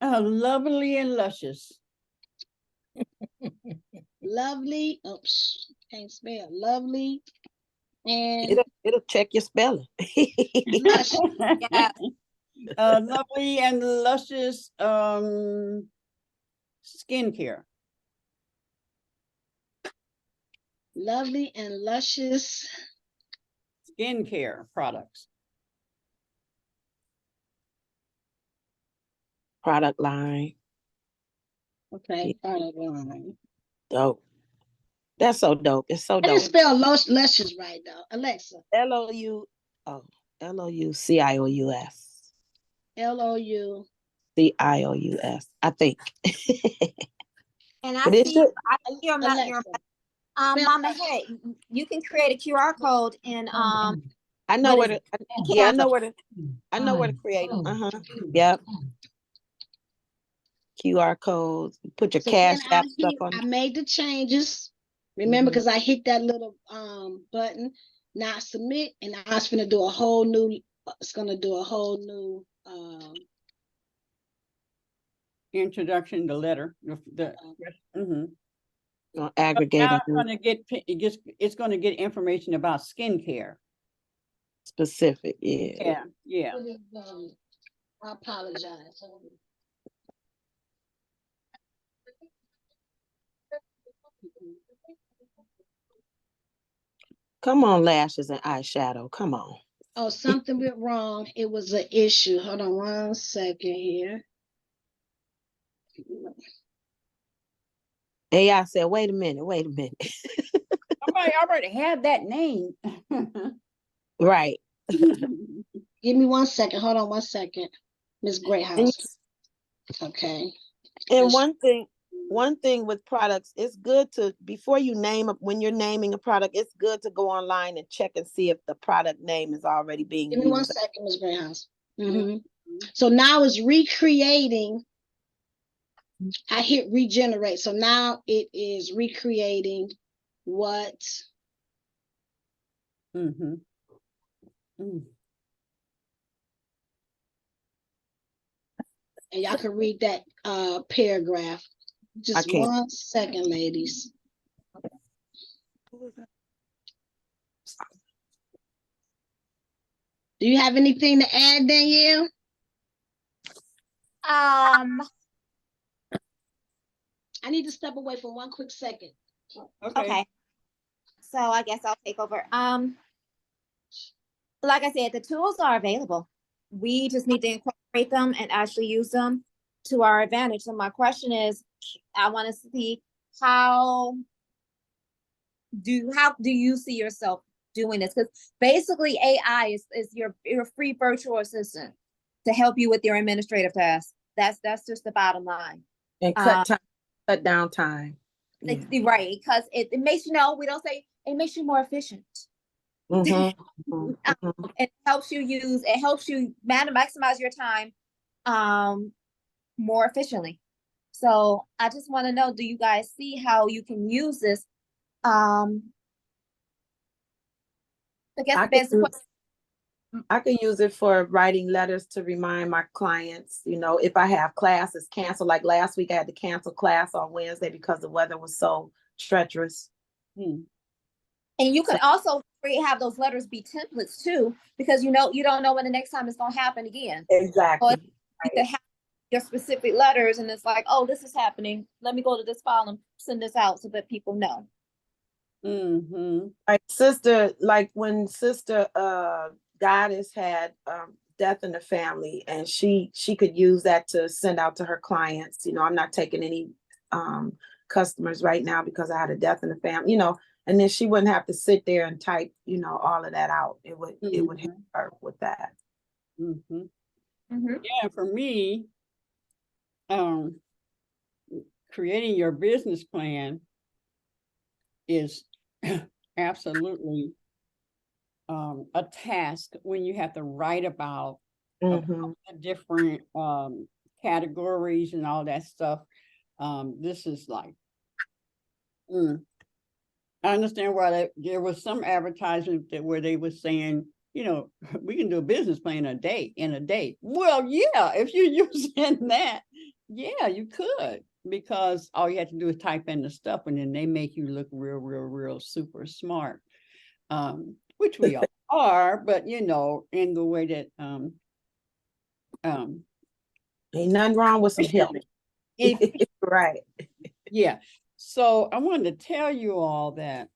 Lovely and Luscious. Lovely, can't spell, lovely and it'll check your spelling. luscious. Lovely and Luscious skincare. Lovely and luscious skincare products. Product line. Okay, product line. Dope. That's so dope. It's so dope. I didn't spell luscious right though. Alexa. Loucious. Loucious. I think. And I see your Mama, hey, you can create a QR code and I know where to create them. Yep. QR codes, put your cash app stuff on. I made the changes. Remember, because I hit that little button, now submit, and I was gonna do a whole new, introduction, the letter, aggregate. Now it's gonna get information about skincare. Specific, yeah. I apologize. Come on, lashes and eyeshadow. Come on. Oh, something went wrong. It was an issue. Hold on 1 second here. AI said, wait a minute. Somebody already had that name. Right. Give me 1 second. Hold on 1 second. Miss Greyhouse. Okay. And one thing with products, it's good to, before you name up, when you're naming a product, it's good to go online and check and see if the product name is already being used. Give me 1 second, Miss Greyhouse. So now it's recreating. I hit regenerate. So now it is recreating what? And y'all can read that paragraph. Just 1 second, ladies. Do you have anything to add, Danyelle? Um, I need to step away for one quick second. okay. So I guess I'll take over. Like I said, the tools are available. We just need to incorporate them and actually use them to our advantage. So my question is, I want to see how how do you see yourself doing this? Because basically AI is your free virtual assistant to help you with your administrative tasks. That's just the bottom line. And cut down time. Yeah. Right, because it makes we don't say it makes you more efficient. It helps you maximize your time more efficiently. So I just want to know, do you guys see how you can use this? I guess the best question. I can use it for writing letters to remind my clients, if I have classes canceled, like last week I had to cancel class on Wednesday because the weather was so treacherous. And you can also have those letters be templates too, because you don't know when the next time it's going to happen again. Exactly. You can have your specific letters and it's like, oh, this is happening. Let me go to this file and send this out so that people know. Like when Sister Goddess had death in the family, and she could use that to send out to her clients. I'm not taking any customers right now because I had a death in the family, and then she wouldn't have to sit there and type, all of that out. It would help her with that. Yeah, for me, creating your business plan is absolutely a task when you have to write about the different categories and all that stuff. This is like, I understand why there was some advertisement where they were saying, we can do a business plan in a day. Well, yeah, if you're using that, yeah, you could, because all you have to do is type in the stuff and then they make you look real super smart, which we all are, but in the way that ain't nothing wrong with some help. Right. Yeah. So I wanted to tell you all that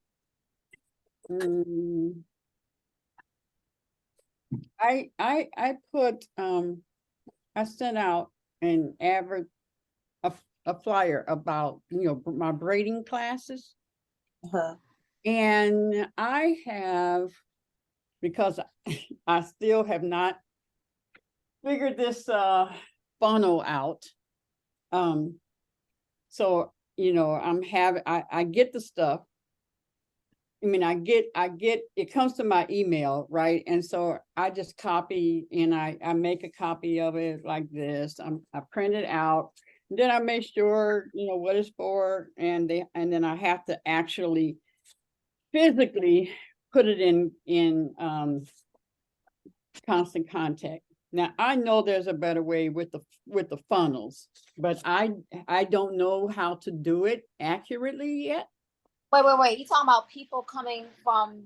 I put I sent out an a flyer about my braiding classes. And I have, because I still have not figured this funnel out. So I get the stuff. I mean, I get it comes to my email, right? And so I just copy and I make a copy of it like this. I print it out, and then I make sure what it's for, and then I have to actually physically put it in constant contact. Now I know there's a better way with the funnels, but I don't know how to do it accurately yet. Wait. You talking about people coming from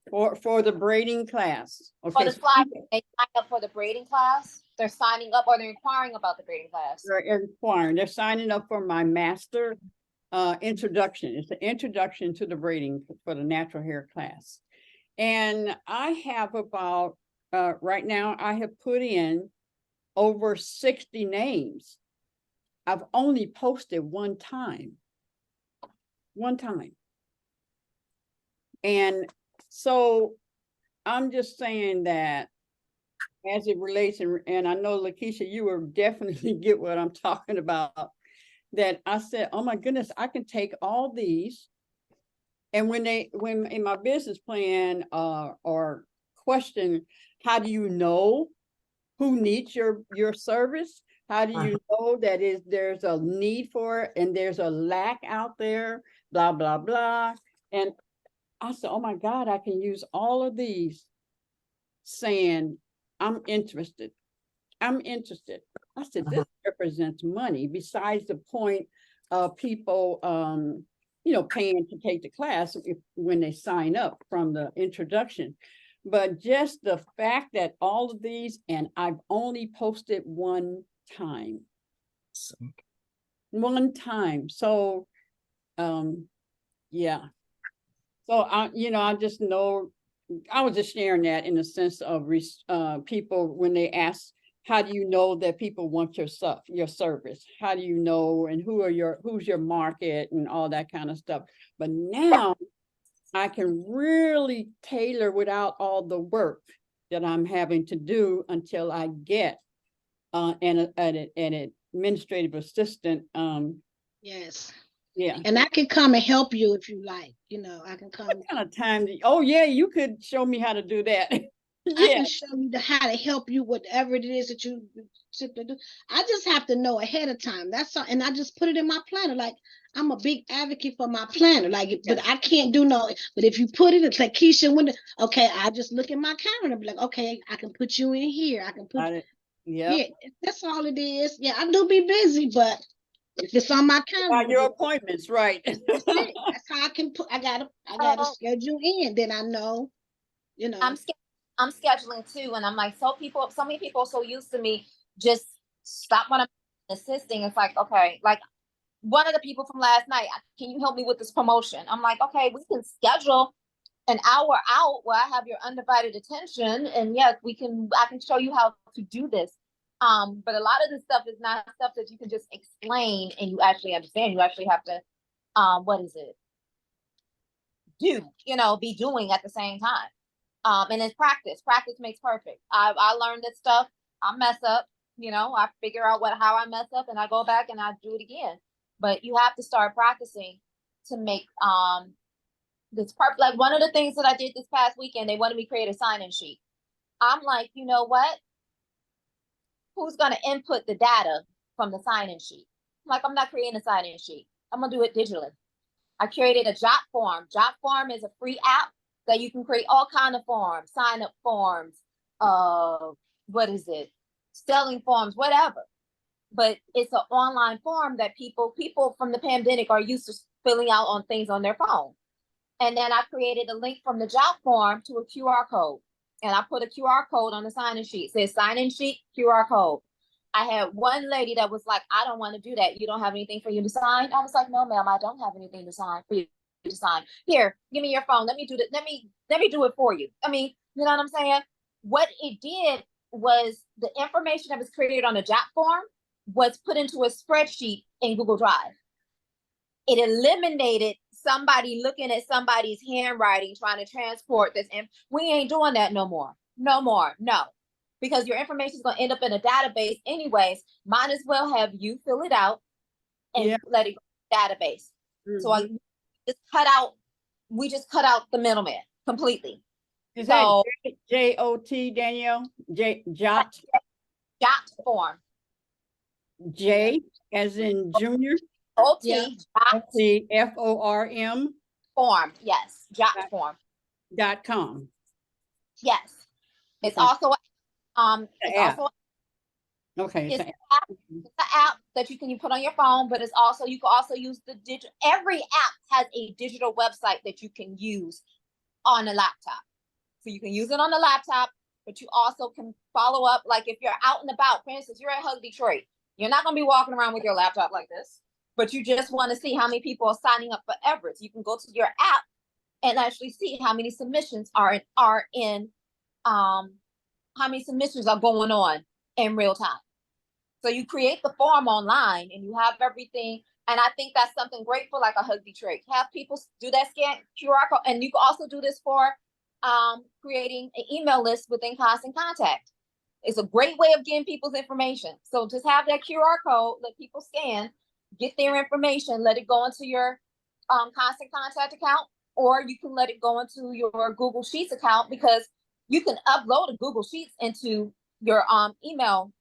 for the braiding class? Okay. For the flyer, they sign up for the braiding class. They're signing up, or they're inquiring about the braiding class. They're inquiring. They're signing up for my master introduction. It's the introduction to the braiding for the natural hair class. And I have about right now I have put in over 60 names. I've only posted one time. And so I'm just saying that as it relates, and I know LaKeisha, you will definitely get what I'm talking about, that I said, oh my goodness, I can take all these. And when in my business plan or question, how do you know who needs your service? How do you know that there's a need for it and there's a lack out there, blah, blah, blah. And I said, oh my God, I can use all of these saying, I'm interested. I said, this represents money besides the point of people, paying to take the class when they sign up from the introduction. But just the fact that all of these, and I've only posted one time. One time. So, yeah. So I just know, I was just sharing that in the sense of people when they ask, how do you know that people want your stuff, your service? How do you know, and who's your market and all that kind of stuff? But now I can really tailor without all the work that I'm having to do until I get an administrative assistant. Yes. Yeah. And I can come and help you if you like. I can come. What kind of time? Oh yeah, you could show me how to do that. I Yeah. can show you how to help you, whatever it is that you simply do. I just have to know ahead of time. That's all. And I just put it in my planner. Like, I'm a big advocate for my planner. Like, but I can't do no. But if you put it, it's like Keisha, okay, I just look at my calendar and be like, okay, I can put you in here. I can put. Got it. Yeah, that's all it is. Yeah, I do be busy, but if it's on my calendar, Your appointments, right? that's it. That's how I can put. I gotta schedule in. Then I know, I'm scheduling too, and I'm like, so many people are so used to me just stop when I'm assisting. It's like, okay, like one of the people from last night, can you help me with this promotion? I'm like, okay, we can schedule an hour out where I have your undivided attention, and yes, I can show you how to do this. But a lot of this stuff is not stuff that you can just explain and you actually understand. You actually have to, be doing at the same time. And it's practice. Practice makes perfect. I learned this stuff. I mess up, I figure out how I mess up and I go back and I do it again. But you have to start practicing to make this perfect. Like one of the things that I did this past weekend, they wanted me to create a sign-in sheet. I'm like, you know what? Who's gonna input the data from the sign-in sheet? I'm like, I'm not creating a sign-in sheet. I'm gonna do it digitally. I created a Jot form. Jot form is a free app that you can create all kind of forms, sign up forms, selling forms, whatever. But it's an online form that people from the pandemic are used to filling out on things on their phone. And then I created a link from the Jot form to a QR code. And I put a QR code on the sign-in sheet. It says sign-in sheet, QR code. I had one lady that was like, I don't want to do that. You don't have anything for you to sign? I was like, no, ma'am, I don't have anything to sign for you to sign. Here, give me your phone. Let me do that. Let me do it for you. I mean, you know what I'm saying? What it did was the information that was created on the Jot form was put into a spreadsheet in Google Drive. It eliminated somebody looking at somebody's handwriting, trying to transport this. And we ain't doing that no more. No. Because your information is going to end up in a database anyways. Might as well have you fill it out and let it go to the database. Mm-hmm. So we just cut out the middleman completely. Is that J-O-T, Danyelle? Jot? Jot form. J as in junior? O-T. O-T, F-O-R-M? Form, yes. Jot form. .com. Yes. It's also it's an app that you can put on your phone, but you can also use the digital. Every app has a digital website that you can use on a laptop. So you can use it on the laptop, but you also can follow up. Like if you're out and about, for instance, you're at Hug Detroit, you're not going to be walking around with your laptop like this, but you just want to see how many people are signing up for Everett. You can go to your app and actually see how many submissions are how many submissions are going on in real time. So you create the form online and you have everything. And I think that's something great for like a Hug Detroit. Have people do that scan QR code. And you can also do this for creating an email list within Constant Contact. It's a great way of getting people's information. So just have that QR code, let people scan, get their information, let it go into your Constant Contact account, or you can let it go into your Google Sheets account, because you can upload a Google Sheets into your email.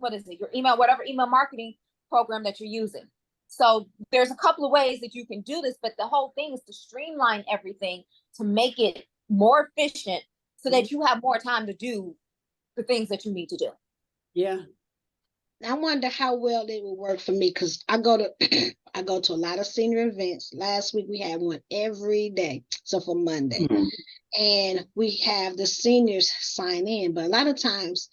Your email, whatever email marketing program that you're using. So there's a couple of ways that you can do this, but the whole thing is to streamline everything to make it more efficient so that you have more time to do the things that you need to do. Yeah. I wonder how well it will work for me because I go to I go to a lot of senior events. Last week we had one every day, so for Monday, Mhm. and we have the seniors sign in, but a lot of times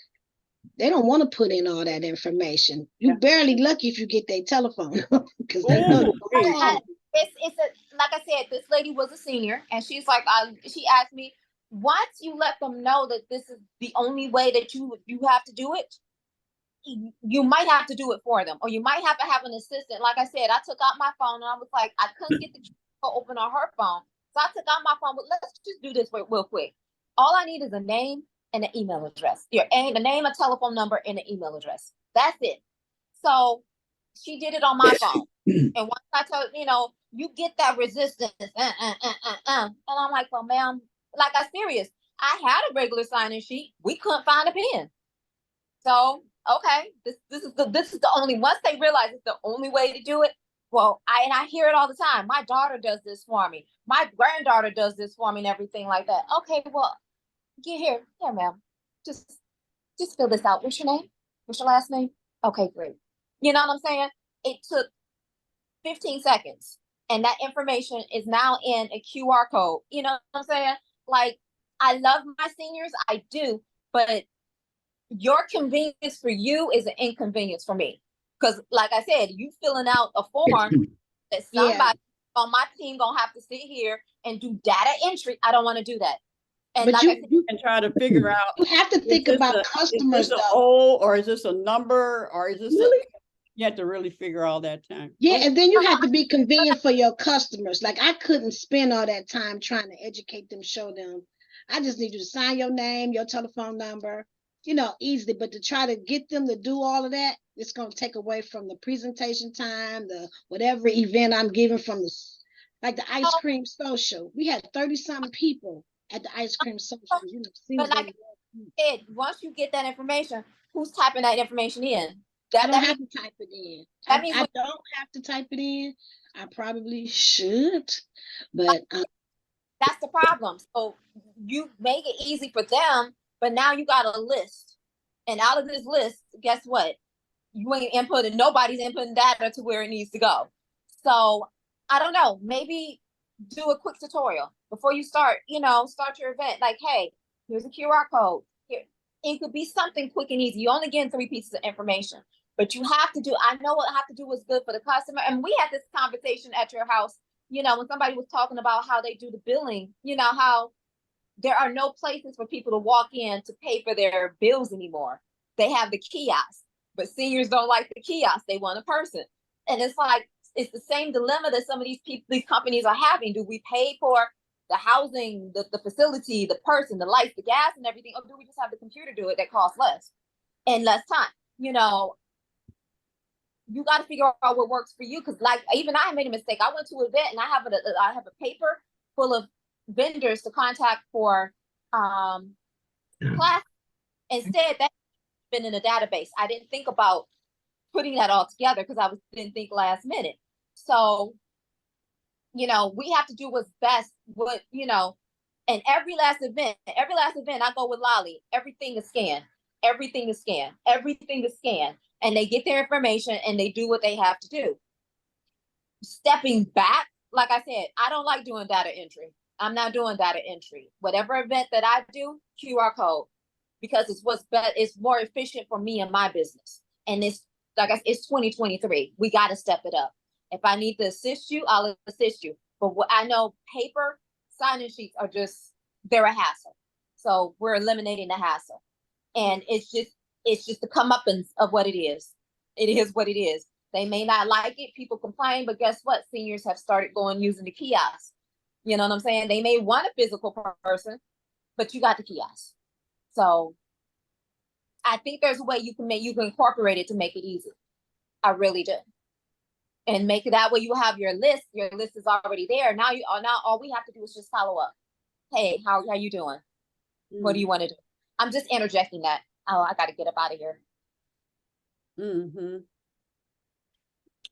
they don't want to put in all that information. You barely lucky if you get their telephone because they know Ooh, you're great. gonna call. It's a, like I said, this lady was a senior, and she's like, she asked me, once you let them know that this is the only way that you have to do it, you might have to do it for them, or you might have to have an assistant. Like I said, I took out my phone and I was like, I couldn't get the key to open on her phone, so I took out my phone. But let's just do this real quick. All I need is a name and an email address. Your a name, a telephone number, and an email address. That's it. So she did it on my phone, and once I told you get that resistance, and I'm like, well, ma'am, like I'm serious. I had a regular sign-in sheet. We couldn't find a pen. So okay, this is the only, once they realize it's the only way to do it. Well, I hear it all the time. My daughter does this for me. My granddaughter does this for me, and everything like that. Okay, well, get here, ma'am. Just fill this out. What's your name? What's your last name? Okay, great. You know what I'm saying? It took 15 seconds, and that information is now in a QR code. You know what I'm saying? Like, I love my seniors, I do, but your convenience for you is an inconvenience for me. Because, like I said, you filling out a form that Yeah, somebody on my team gonna have to sit here and do data entry. I don't want to do that. And but like I said, you And try to figure out, you have to is think this about a, is customers this a though. O, or is this a number, or is this Really? you have to really figure all that time. Yeah, and then you have to be convenient for your customers. Like I couldn't spend all that time trying to educate them, show them. I just need you to sign your name, your telephone number, easily. But to try to get them to do all of that, it's going to take away from the presentation time, the whatever event I'm giving from like the ice cream social. We had 30-something people at the ice cream social. but like I said, once you get that information, who's typing that information in? I don't have to type it in. That means I don't have to type it in. I probably should, but that's the problem. So you make it easy for them, but now you got a list. And out of this list, guess what? You ain't inputting, nobody's inputting data to where it needs to go. So I don't know, maybe do a quick tutorial before you start, start your event. Like, hey, here's a QR code. Here. It could be something quick and easy. You only get 3 pieces of information, but you have to do, I know what I have to do is good for the customer. And we had this conversation at your house, when somebody was talking about how they do the billing, how there are no places for people to walk in to pay for their bills anymore. They have the kiosk, but seniors don't like the kiosk. They want a person. And it's like, it's the same dilemma that some of these people, these companies are having. Do we pay for the housing, the facility, the person, the lights, the gas, and everything? Or do we just have the computer do it that costs less and less time? You got to figure out what works for you. Because like, even I made a mistake. I went to an event and I have a paper full of vendors to contact for class. Instead, that's been in a database. I didn't think about putting that all together because didn't think last minute. So, we have to do what's best. And every last event, I go with Lolly. Everything is scanned. Everything is scanned. Everything is scanned. And they get their information and they do what they have to do. Stepping back, like I said, I don't like doing data entry. I'm not doing data entry. Whatever event that I do, QR code, because it's what's better. It's more efficient for me and my business. And it's like it's 2023. We got to step it up. If I need to assist you, I'll assist you. But what I know, paper sign-in sheets are they're a hassle. So we're eliminating the hassle. And it's just the comeuppance of what it is. It is what it is. They may not like it. People complain, but guess what? Seniors have started using the kiosk. You know what I'm saying? They may want a physical person, but you got the kiosk. So I think there's a way you can incorporate it to make it easy. I really do. And make it that way you have your list. Your list is already there. Now all we have to do is just follow up. Hey, how you doing? What do you want to do? I'm just interjecting that. Oh, I got to get up out of here. Mm-hmm.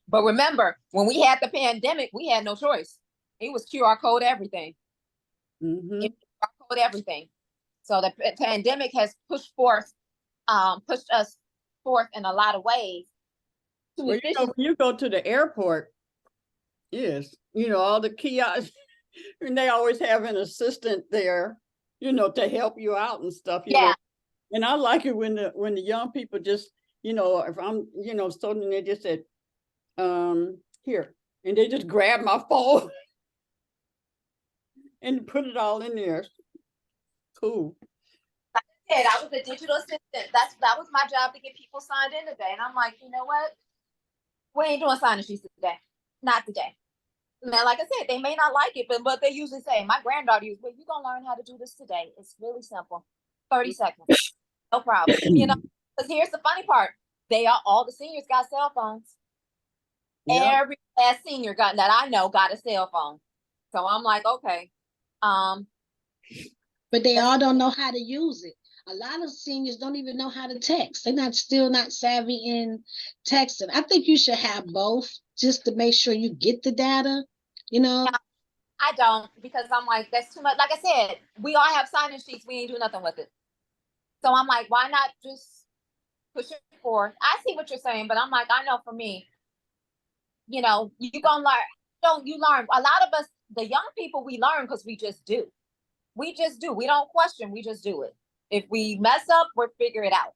But remember, when we had the pandemic, we had no choice. It was QR code everything. Mm-hmm. It was QR code everything. So the pandemic has pushed us forth in a lot of ways. To Well, you know, when you go to the airport, yes, you know, all the kiosks, and they always have an assistant there, you know, to help you out and stuff, you know. And I like it when the young people just, you know, if I'm, you know, studying, they just said, here, and they just grab my phone and put it all in there. Cool. I was a digital assistant. That was my job, to get people signed in today. And I'm like, you know what? We ain't doing sign-in sheets today. Not today. Now, like I said, they may not like it, but they usually say, my granddaughter used, well, you're gonna learn how to do this today. It's really simple. 30 seconds. No problem. You know, because here's the funny part. All the seniors got cell phones. Yep. Every last senior that I know got a cell phone. So I'm like, okay. But they all don't know how to use it. A lot of seniors don't even know how to text. They're still not savvy in texting. I think you should have both, just to make sure you get the data, you know. Yeah, I don't, because I'm like, that's too much. Like I said, we all have sign-in sheets. We ain't do nothing with it. So I'm like, why not just push it forward? I see what you're saying, but I'm like, I know for me, you know, you gonna learn. You learn. A lot of us, the young people, we learn because we just do. We just do. We don't question. We just do it. If we mess up, we'll figure it out.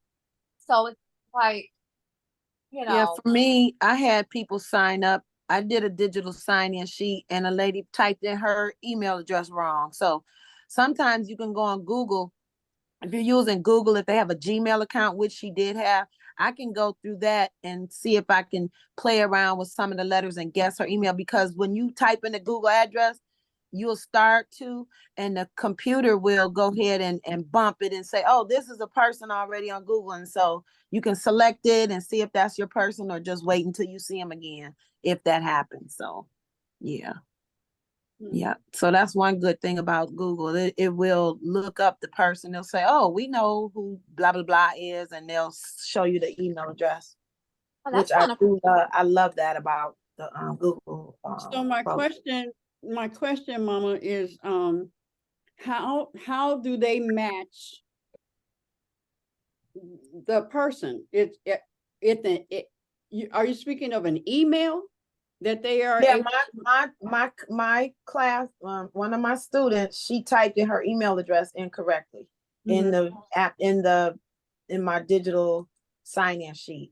So it's like, you know. Yeah, for me, I had people sign up. I did a digital sign-in sheet, and a lady typed in her email address wrong. So sometimes you can go on Google. If you're using Google, if they have a Gmail account, which she did have, I can go through that and see if I can play around with some of the letters and guess her email. Because when you type in the Google address, you'll start to, and the computer will go ahead and bump it and say, oh, this is a person already on Google. And so you can select it and see if that's your person, or just wait until you see them again, if that happens. So, yeah. Yeah. So that's one good thing about Google. It will look up the person. They'll say, oh, we know who blah, blah, blah is, and they'll show you the email address, which I do. I love that about the Google. So my question, Mama, is how do they match the person? Are you speaking of an email that they are? Yeah, my class, one of my students, she typed in her email address incorrectly in the app, in my digital sign-in sheet.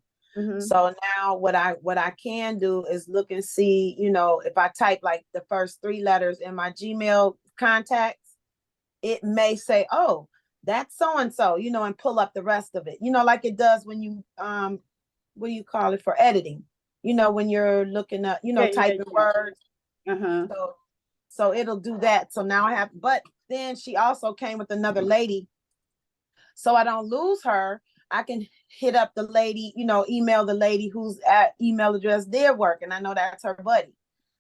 So now what I can do is look and see, you know, if I type like the first 3 letters in my Gmail contacts, it may say, oh, that's so-and-so, you know, and pull up the rest of it, you know, like it does when you, what do you call it, for editing? You know, when you're looking up, you know, typing words. So it'll do that. So now I have, but then she also came with another lady. So I don't lose her. I can hit up the lady, you know, email the lady whose email address did work. And I know that's her buddy.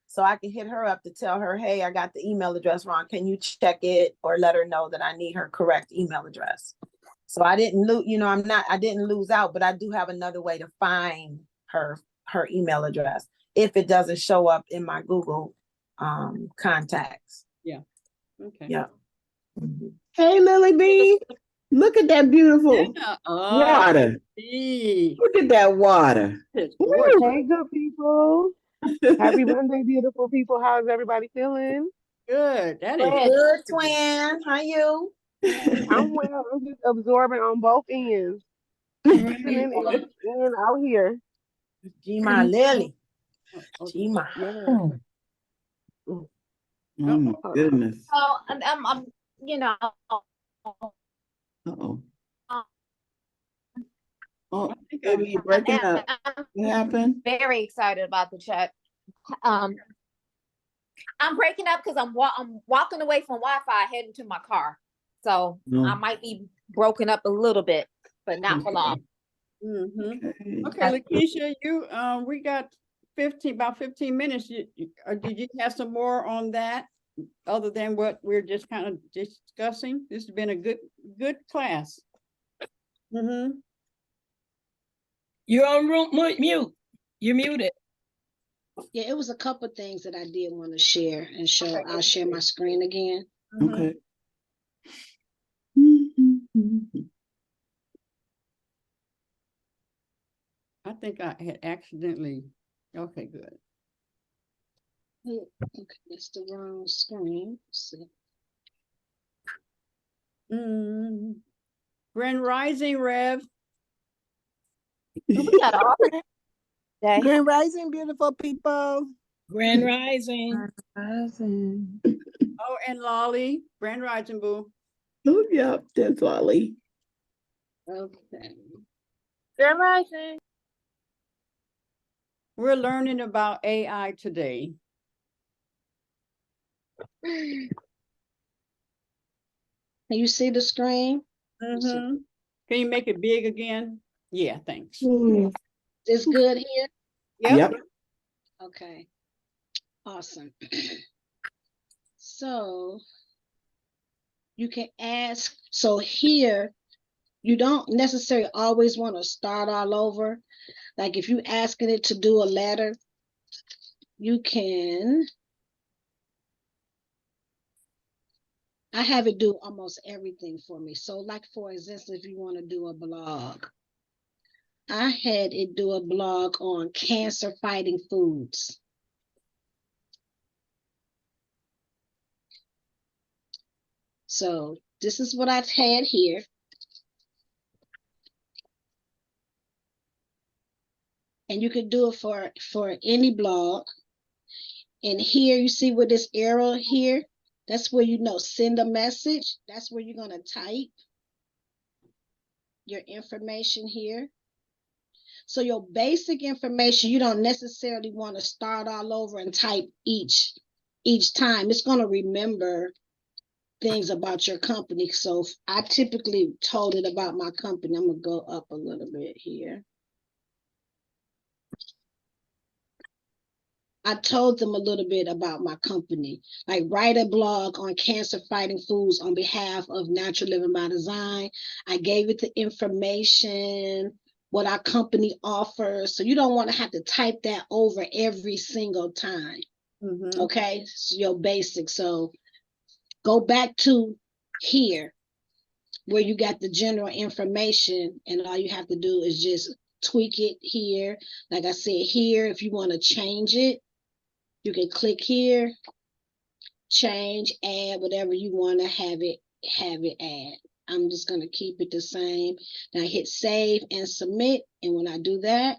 So I can hit her up to tell her, hey, I got the email address wrong. Can you check it, or let her know that I need her correct email address? So I didn't lose, you know, I didn't lose out, but I do have another way to find her email address if it doesn't show up in my Google contacts. Yeah. Okay. Yeah. Hey, Lily B, look at that beautiful water. Look at that water. Hey, good people. Happy Monday, beautiful people. How's everybody feeling? Good. That is good, twin. How you? I'm well. I'm just absorbing on both ends. Listening and out here. G-Ma Lily. G-Ma. Yeah. Oh my goodness. So I'm you know. Uh-oh. Oh, baby, you're breaking up. What happened? Very excited about the chat. I'm breaking up because I'm walking away from Wi-Fi, heading to my car. So I might be broken up a little bit, but not for long. Okay, LaKeisha, we got about 15 minutes. Did you have some more on that, other than what we're just kind of discussing? This has been a good class. You're on mute. You're muted. Yeah, it was a couple of things that I did want to share and show. Okay. I'll share my screen again. Okay. I think I had accidentally, okay, good. Okay, that's the wrong screen. Let's see. Grand Rising, Rev. We got all day. Grand Rising, beautiful people. Grand Rising. Oh, and Lolly. Grand Rising, boo. Oh, yeah, that's Lolly. Okay. Grand Rising. We're learning about AI today. Can you see the screen? Mm-hmm. Can you make it big again? Yeah, thanks. It's good here? Yep. Okay. Awesome. So you can ask, so here, you don't necessarily always want to start all over. Like if you asking it to do a letter, you can, I have it do almost everything for me. So like for example, if you want to do a blog, I had it do a blog on cancer fighting foods. So this is what I've had here. And you could do it for any blog. And here you see with this arrow here, that's where you know send a message. That's where you're going to type your information here. So your basic information, you don't necessarily want to start all over and type each time. It's going to remember things about your company. So I typically told it about my company. I'm going to go up a little bit here. I told them a little bit about my company, like write a blog on cancer fighting foods on behalf of Natural Living by Design. I gave it the information, what our company offers. So you don't want to have to type that over every single time. Mm-hmm. Okay, so your basics. So go back to here where you got the general information, and all you have to do is just tweak it here. Like I said, here, if you want to change it, you can click here, change, add whatever you want to have it add. I'm just going to keep it the same. Now hit save and submit. And when I do that,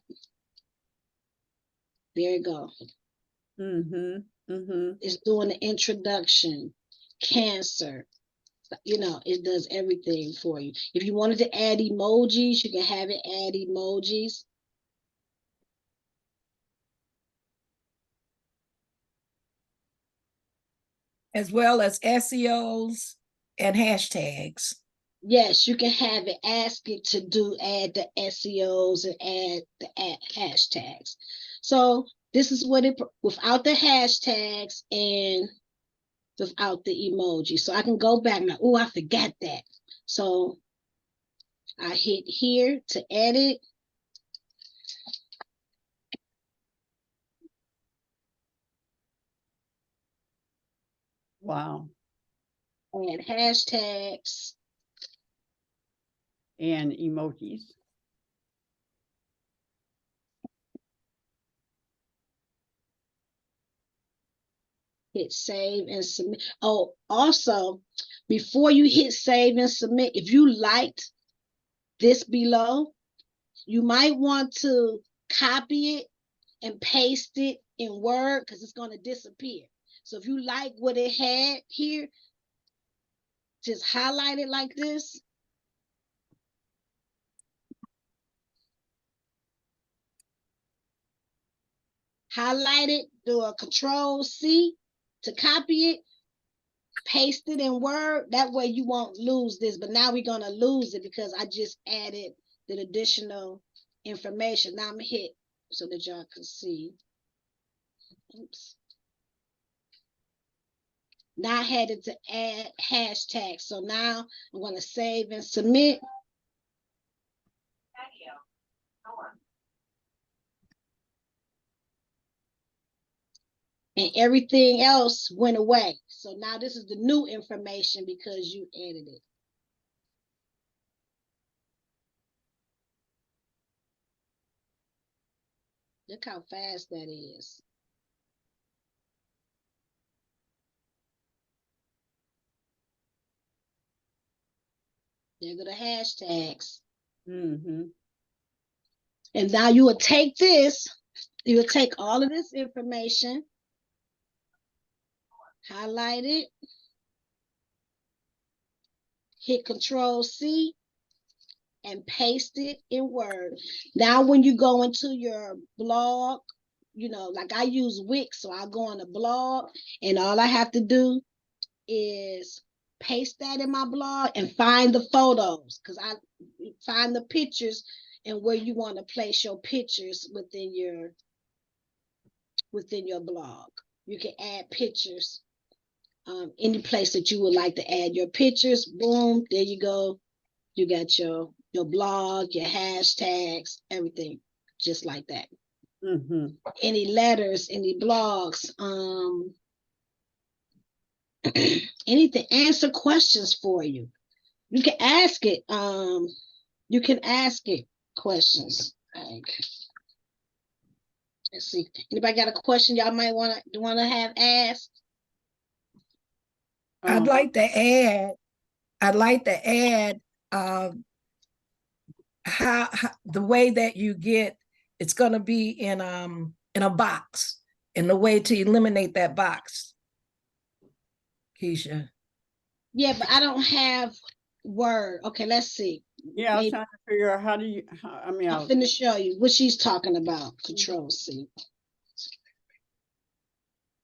there you go. Mm-hmm. Mm-hmm. It's doing the introduction, cancer. You know, it does everything for you. If you wanted to add emojis, you can have it add emojis. As well as SEOs and hashtags. Yes, you can have it ask it to add the SEOs and add the hashtags. So this is what it, without the hashtags and without the emoji. So I can go back now. Oh, I forgot that. So I hit here to edit. Wow. Add hashtags. And emojis. Hit save and submit. Oh, also, before you hit save and submit, if you liked this below, you might want to copy it and paste it in Word because it's going to disappear. So if you like what it had here, just highlight it like this. Highlight it, do a Control-C to copy it, paste it in Word. That way you won't lose this. But now we're going to lose it because I just added the additional information. Now I'm going to hit so that y'all can see. Oops. Now I had it to add hashtags. So now I'm going to save and submit. And everything else went away. So now this is the new information because you added it. Look how fast that is. There go the hashtags. Mm-hmm. And now you will take this, you will take all of this information, highlight it, hit Control-C, and paste it in Word. Now, when you go into your blog, you know, like I use Wix, so I'll go on the blog, and all I have to do is paste that in my blog and find the photos, because I find the pictures and where you want to place your pictures within your blog. You can add pictures, any place that you would like to add your pictures. Boom, there you go. You got your blog, your hashtags, everything, just like that. Mm-hmm. Any letters, any blogs, anything, answer questions for you. You can ask it. You can ask it questions. Like, let's see. Anybody got a question y'all might want to have asked? I'd like to add how the way that you get, it's going to be in a box, and the way to eliminate that box, Keisha. Yeah, but I don't have Word. Okay, let's see. Yeah, I was trying to figure out how do you, I mean, I'm finna show you what she's talking about. Control-C.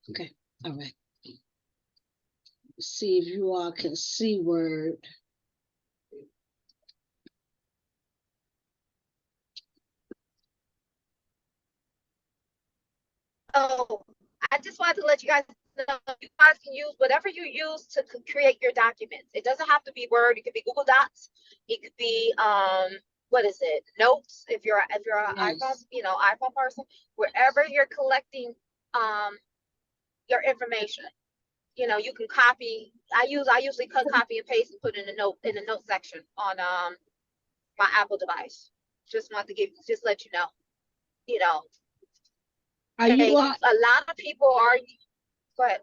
Okay, all right. See if you all can see Word. Oh, I just wanted to let you guys know you guys can use whatever you use to create your documents. It doesn't have to be Word. It could be Google Docs. It could be what is it? Notes. If you're an iPhone, iPhone person, wherever you're collecting your information, you can copy. I usually cut, copy, and paste and put in the note section on my Apple device. Just want to let you know. Are you a lot of people are. Go ahead.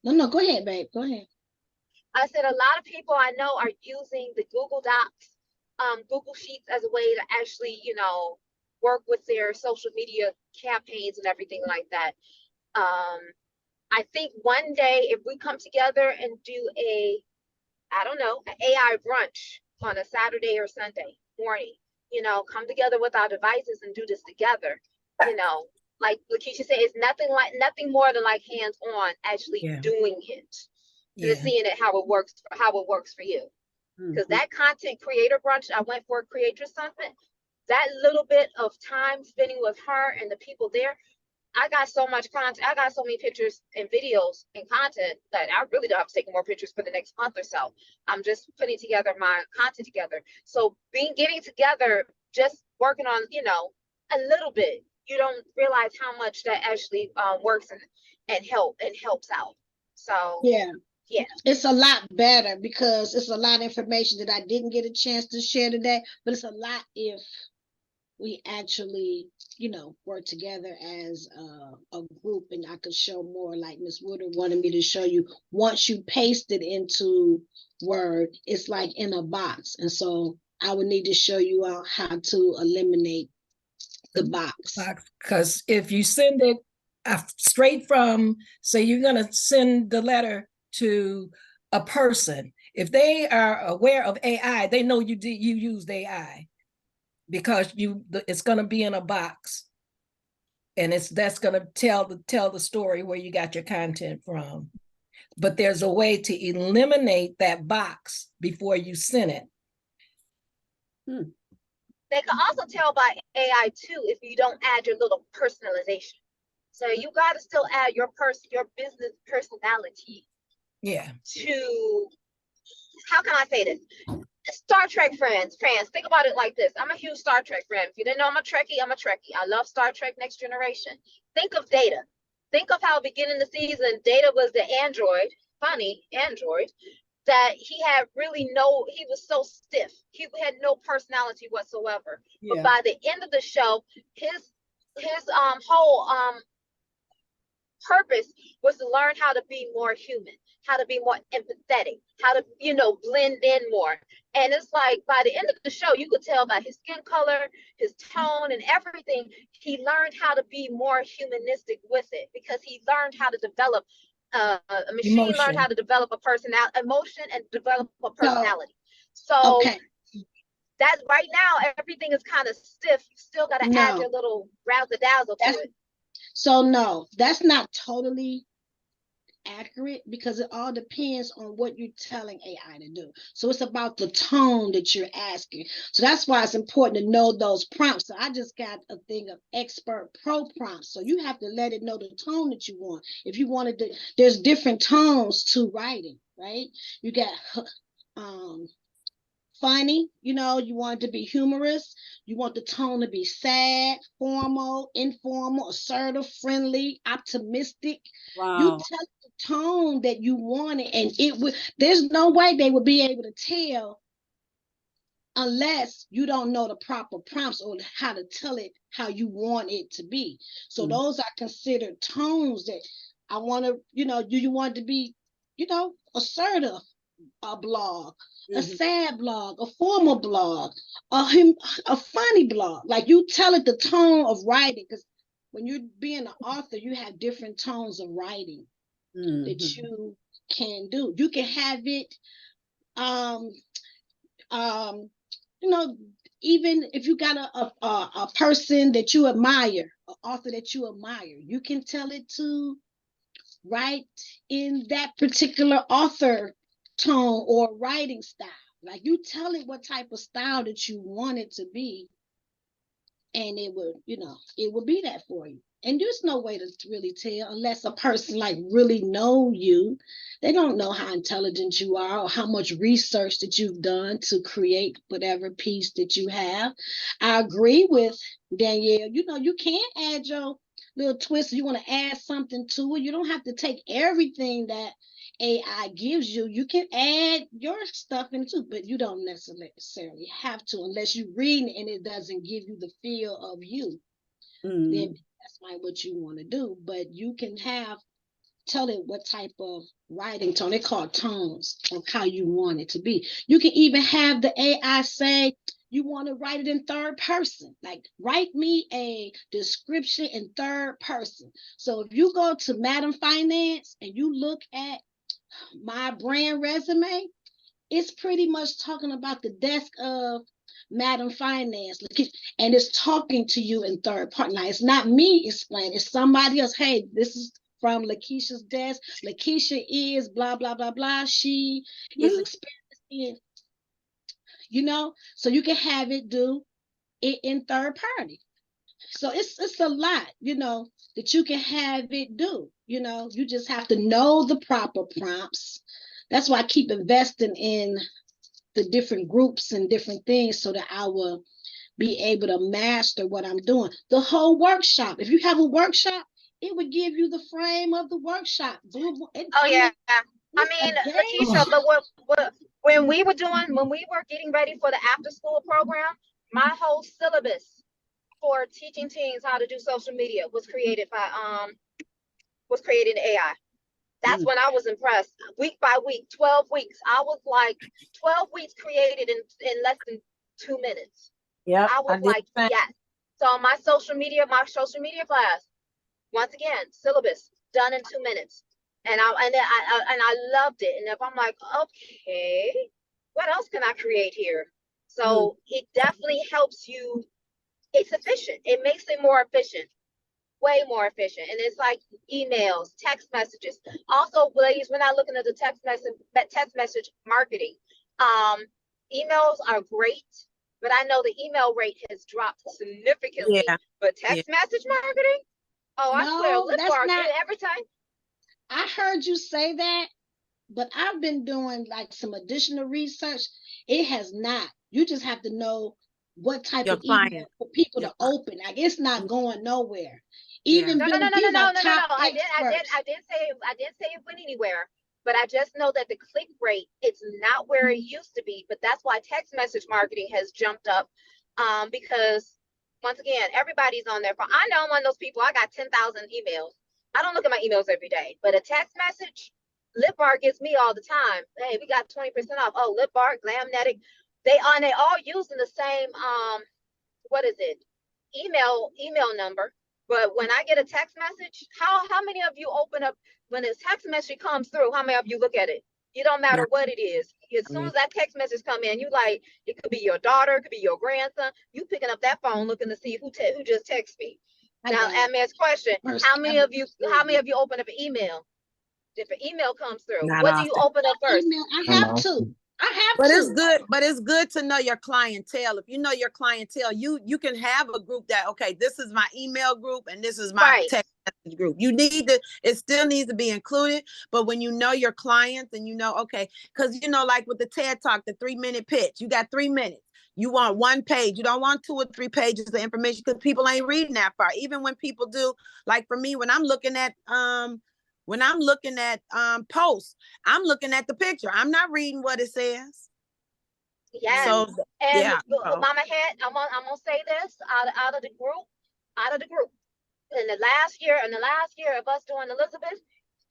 No, go ahead, babe. Go ahead. I said a lot of people I know are using the Google Docs, Google Sheets as a way to actually, work with their social media campaigns and everything like that. I think one day if we come together and do an AI brunch on a Saturday or Sunday morning, come together with our devices and do this together, like LaKeisha said, it's nothing more than like hands-on actually doing it. And seeing it how it works for you. Because that content creator brunch I went for, creator summit, that little bit of time spending with her and the people there, I got so much content. I got so many pictures and videos and content that I really don't have to take more pictures for the next month or so. I'm just putting together my content together. So getting together, just working on, a little bit, you don't realize how much that actually works and helps out. So yeah. It's a lot better because it's a lot of information that I didn't get a chance to share today, but it's a lot if we actually, work together as a group, and I could show more, like Miss Woodard wanted me to show you. Once you paste it into Word, it's like in a box. And so I would need to show you out how to eliminate the box. Because if you send it straight from, say you're going to send the letter to a person, if they are aware of AI, they know you used AI, because it's going to be in a box, and that's going to tell the story where you got your content from. But there's a way to eliminate that box before you send it. They can also tell by AI too if you don't add your little personalization. So you got to still add your business personality. Yeah. To, how can I say this? Star Trek fans, think about it like this. I'm a huge Star Trek fan. If you didn't know I'm a Trekkie, I'm a Trekkie. I love Star Trek Next Generation. Think of Data. Think of how beginning of the season, Data was the android, funny android, that he was so stiff. He had no personality whatsoever. Yeah. But by the end of the show, his whole purpose was to learn how to be more human, how to be more empathetic, how to, blend in more. And it's like by the end of the show, you could tell by his skin color, his tone, and everything, he learned how to be more humanistic with it because he learned how to develop a machine learned how Emotion. to develop a personality, emotion, and develop a So, personality. So okay, that right now, everything is kind of stiff. You still got to add no, your little razzle dazzle to that's it. so no, that's not totally accurate because it all depends on what you're telling AI to do. So it's about the tone that you're asking. So that's why it's important to know those prompts. So I just got a thing of expert pro prompts. So you have to let it know the tone that you want. If you wanted to, there's different tones to writing, right? You got funny, you want it to be humorous, you want the tone to be sad, formal, informal, assertive, friendly, optimistic. You Wow. tell the tone that you want it, and it would, there's no way they would be able to tell unless you don't know the proper prompts or how to tell it how you want it to be. So those are considered tones that I want to, do you want it to be, assertive, a blog, a sad blog, a formal blog, a funny blog. Like you tell it the tone of writing, because when you're being an author, you have different tones of writing that you can do. You can have it, um, um, you know, even if you got a person that you admire, an author that you admire, you can tell it to write in that particular author tone or writing style. Like you tell it what type of style that you want it to be, and it will, it will be that for you. And there's no way to really tell unless a person like really know you. They don't know how intelligent you are or how much research that you've done to create whatever piece that you have. I agree with Danyelle. You can add your little twist. You want to add something to it. You don't have to take everything that AI gives you. You can add your stuff into, but you don't necessarily have to unless you read and it doesn't give you the feel of you. Then that's not what you want to do. But you can tell it what type of writing tone. They call tones of how you want it to be. You can even have the AI say you want to write it in third person. Like write me a description in third person. So if you go to Madam Finance and you look at my brand resume, it's pretty much talking about the desk of Madam Finance, and it's talking to you in third party. Now, it's not me explaining, it's somebody else. Hey, this is from LaKeisha's desk. LaKeisha is blah, blah, blah, blah. She is experienced in, so you can have it do it in third party. So it's a lot, that you can have it do. You just have to know the proper prompts. That's why I keep investing in the different groups and different things so that I will be able to master what I'm doing. The whole workshop, if you have a workshop, it would give you the frame of the workshop. Oh yeah. I mean, LaKeisha, but when we were getting ready for the after school program, my whole syllabus for teaching teens how to do social media was created in AI. That's when I was impressed. Week by week, 12 weeks. I was like 12 weeks created in less than 2 minutes. Yeah, I was like, yes. So my social media class, once again, syllabus done in 2 minutes. And I loved it. And if I'm like, okay, what else can I create here? So it definitely helps you. It's efficient. It makes it more efficient, way more efficient. And it's like emails, text messages. Also, ladies, we're not looking at the text message marketing. Emails are great, but I know the email rate has dropped significantly. Yeah, But text message marketing, oh, I swear, No, lip that's bar not. every time. I heard you say that, but I've been doing like some additional research. It has not. You just have to know what type your of email client. for people Your to client. open. Like it's not going nowhere. Yeah. Even No, no, no, been no, no, these no, are no, no, top no. experts. I didn't say it went anywhere. But I just know that the click rate, it's not where it used to be. But that's why text message marketing has jumped up. Because once again, everybody's on their phone. I know I'm one of those people. I got 10,000 emails. I don't look at my emails every day, but a text message, Lip Bar gets me all the time. Hey, we got 20% off. Oh, Lip Bar, Glamnetic, they all using the same what is it? Email number. But when I get a text message, how many of you open up when this text message comes through? How many of you look at it? It don't matter what it is. As soon as that text message come in, you like it could be your daughter, it could be your grandson. You picking up that phone looking to see who just text me. Now, Ami's question: How many of you open up an email? If an email comes through, Not what do you often. open up first? Email, I have to. But it's good to know your clientele. If you know your clientele, you can have a group that, okay, this is my email group and this is my text message group. It still needs to be included, but when you know your clients and you know, okay, because like with the TED Talk, the 3-minute pitch, you got 3 minutes. You want 1 page. You don't want 2 or 3 pages of information because people ain't reading that far. Even when people do, like for me, when I'm looking at posts, I'm looking at the picture. I'm not reading what it says. Yes. So, and Mama Head, I'm gonna say this out of the group. In the last year of us doing Elizabeth,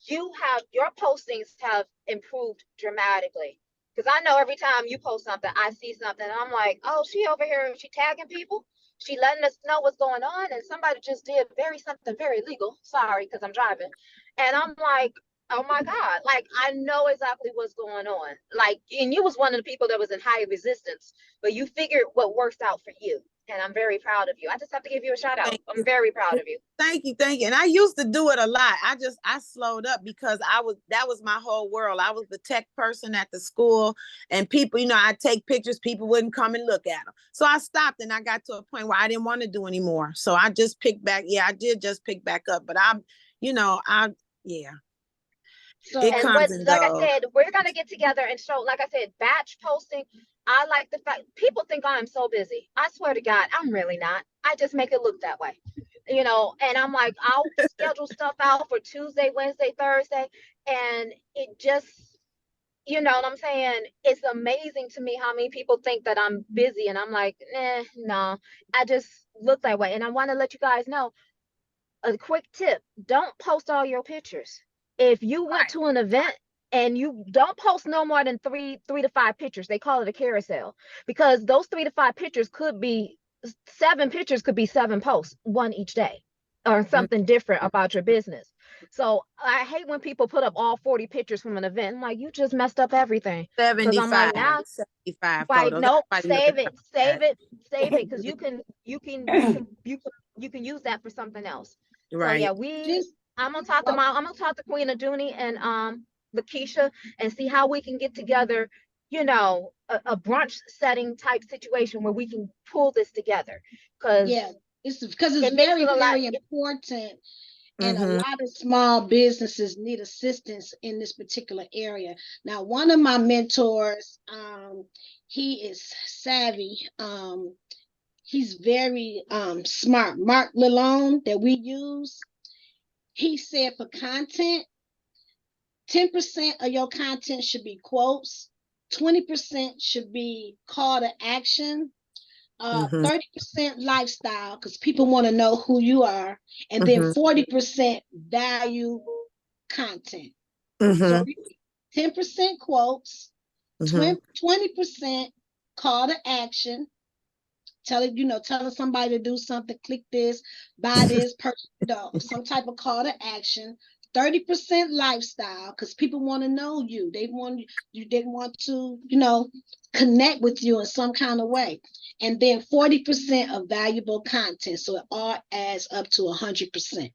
your postings have improved dramatically. Because I know every time you post something, I see something, and I'm like, oh, she over here, she tagging people, she letting us know what's going on, and somebody just did something very legal. Sorry, because I'm driving, and I'm like, oh my God, like I know exactly what's going on. Like, and you was one of the people that was in high resistance, but you figured what works out for you. And I'm very proud of you. I just have to give you a shout out. I'm very proud of you. Thank you. And I used to do it a lot. I slowed up because that was my whole world. I was the tech person at the school, and people, I'd take pictures, people wouldn't come and look at them. So I stopped, and I got to a point where I didn't want to do anymore. So I just picked back. Yeah, I did just pick back up, but yeah. So, like I said, we're gonna get together and show, like I said, batch posting. I like the fact people think I'm so busy. I swear to God, I'm really not. I just make it look that way, and I'm like, I'll schedule stuff out for Tuesday, Wednesday, Thursday, and it just, you know what I'm saying? It's amazing to me how many people think that I'm busy, and I'm like, no, I just look that way. And I want to let you guys know a quick tip: don't post all your pictures. If you went to an event and you don't post no more than three to 5 pictures, they call it a carousel, because those 3 to 5 pictures could be 7 pictures, could be 7 posts, 1 each day, or something different about your business. So I hate when people put up all 40 pictures from an event. I'm like, you just messed up everything. 75, like, now, 75 right, photos. nope, save it, because you can use that for something else. Right. So yeah, I'm gonna talk to Queen Aduni and LaKeisha and see how we can get together, a brunch setting type situation where we can pull this together. It's very important. And a lot of small businesses need assistance in this particular area. Now, one of my mentors, he is savvy. He's very smart. Mark Lalone that we use. He said for content, 10% of your content should be quotes, 20% should be call to action, 30% lifestyle, because people want to know who you are, and then 40% value content. So 10% quotes, 20% call to action, telling somebody to do something, click this, buy this, purchase, some type of call to action. 30% lifestyle, because people want to know you. They want to, connect with you in some kind of way. And then 40% of valuable content. So it all adds up to 100%.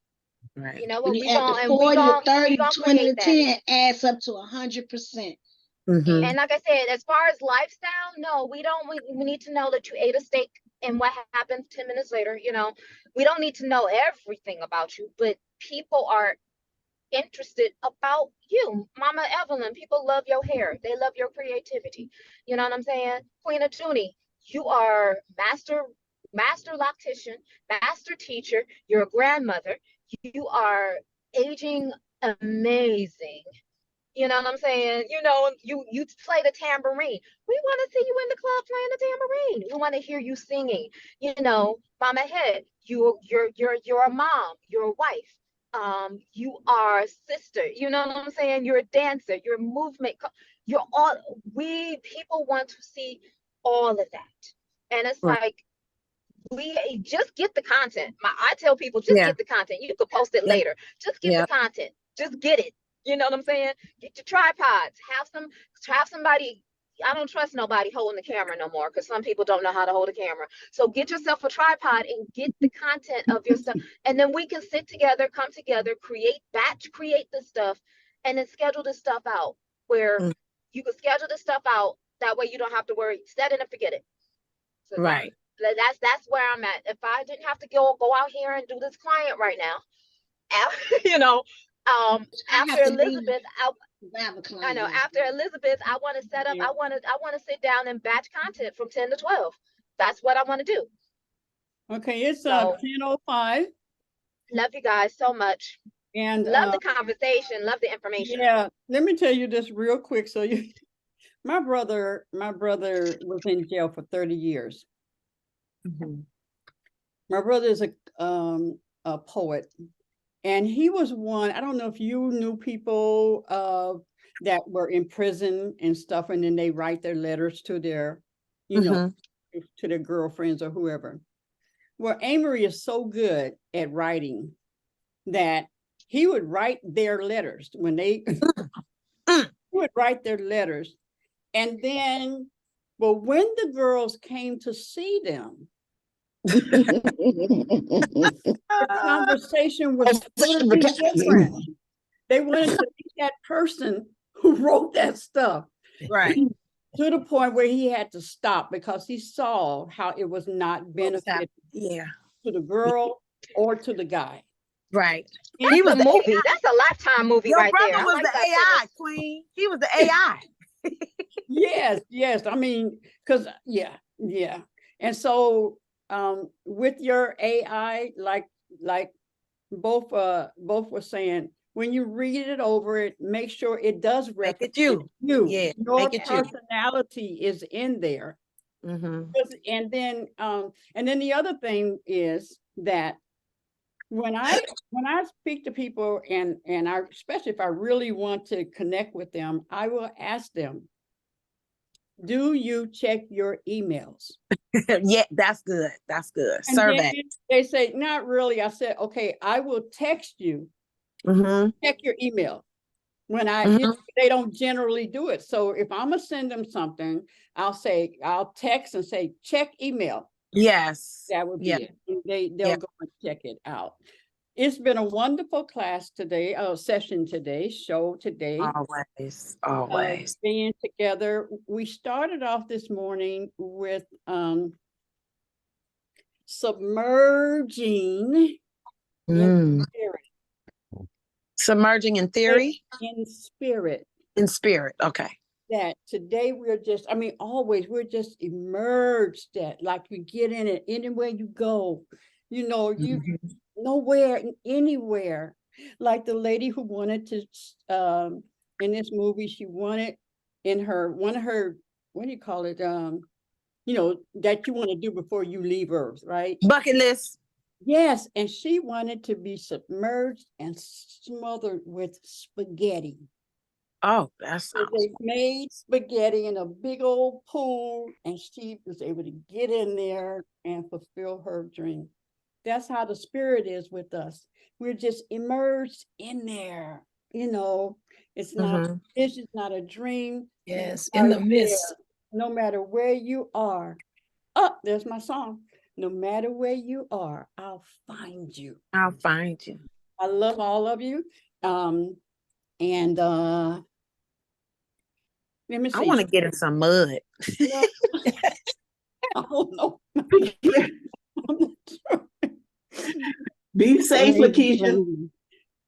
Right. You know when what? you add the 40 to 30 to 20 to 10, adds up to 100%. And like I said, as far as lifestyle, no, we don't. We need to know that you ate a steak and what happens 10 minutes later. We don't need to know everything about you, but people are interested about you. Mama Evelyn, people love your hair. They love your creativity. You know what I'm saying? Queen Atuni, you are master loctician, master teacher. You're a grandmother. You are aging amazing. You know what I'm saying? You know, you play the tambourine. We want to see you in the club playing the tambourine. We want to hear you singing. You know, Mama Head, you're a mom, you're a wife. You are a sister. You know what I'm saying? You're a dancer. You're a movement. You're all. We people want to see all of that, and it's Right. like we just get the content. I tell people just Yeah. get the content. You could post it Yeah. later. Just get Yeah. the content. Just get it. You know what I'm saying? Get your tripods. Have somebody. I don't trust nobody holding the camera no more because some people don't know how to hold a camera. So get yourself a tripod and get the content of your stuff. And then we can sit together, come together, create this stuff, and then schedule this stuff out where Mm. you can schedule this stuff out. That way you don't have to worry, set it and forget it. So Right. that's where I'm at. If I didn't have to go out here and do this client right now, you know, after Elizabeth, I know after Elizabeth, I want to set up. I want to sit down and batch content from 10 to 12. That's what I want to do. Okay, it's So 10:05. love you guys so much. And love the conversation. Love the information. yeah, let me tell you this real quick. So my brother was in jail for 30 years. Mhm. My brother is a poet, and he was one. I don't know if you knew people that were in prison and stuff, and then they write their letters to their, you know, to their girlfriends or whoever. Well, Amory is so good at writing that he would write their letters when they would write their letters. And then, well, when the girls came to see them, the conversation was totally different. They wanted to meet that person who wrote that stuff. Right. To the point where he had to stop because he saw how it was not beneficial to the girl or to the guy. Right. He was a movie. That's a Lifetime movie. Your right brother there. was Like the AI queen. He was the AI. Yes. I mean, because yeah. And so with your AI, like both were saying, when you read it over, make sure it does represent you. Yeah, Your personality is in there. Mm-hmm. And then the other thing is that when I speak to people and especially if I really want to connect with them, I will ask them, do you check your emails? Yeah, that's good. That's good. And Survey. they say, not really. I said, okay, I will text you. Check your email. When they don't generally do it. So if I'm gonna send them something, I'll text and say, check email. Yes. That would be it. They'll go and check it out. It's been a wonderful class today, session today, show today. Always. Being together. We started off this morning with submerging in spirit. Submerging in theory? In spirit. In spirit, okay. That today always we're just immersed that, like you get in it anywhere you go, you know, you nowhere, anywhere. Like the lady who wanted to, in this movie, she wanted in one of her, what do you call it? You know, that you want to do before you leave Earth, right? Bucket list. Yes, and she wanted to be submerged and smothered with spaghetti. Oh, that's so they made spaghetti in a big old pool, and she was able to get in there and fulfill her dream. That's how the spirit is with us. We're just immersed in there. You know, it's not this is not a dream. Yes, in the midst. No matter where you are. Oh, there's my song. No matter where you are, I'll find you. I'll find you. I love all of you. And let me see. I want to get in some mud. Oh no. Be safe, LaKeisha.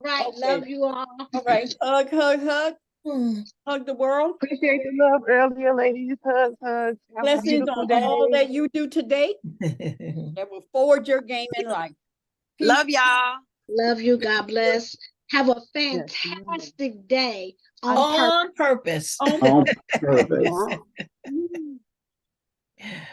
Right, okay. Love you all. All right, hug. Hug the world. Appreciate the love earlier, ladies. Hug. Blessings on all that you do today that will forward your game in life. Love y'all. Love you. God bless. Have a fantastic day on On purpose. On On purpose. Wow.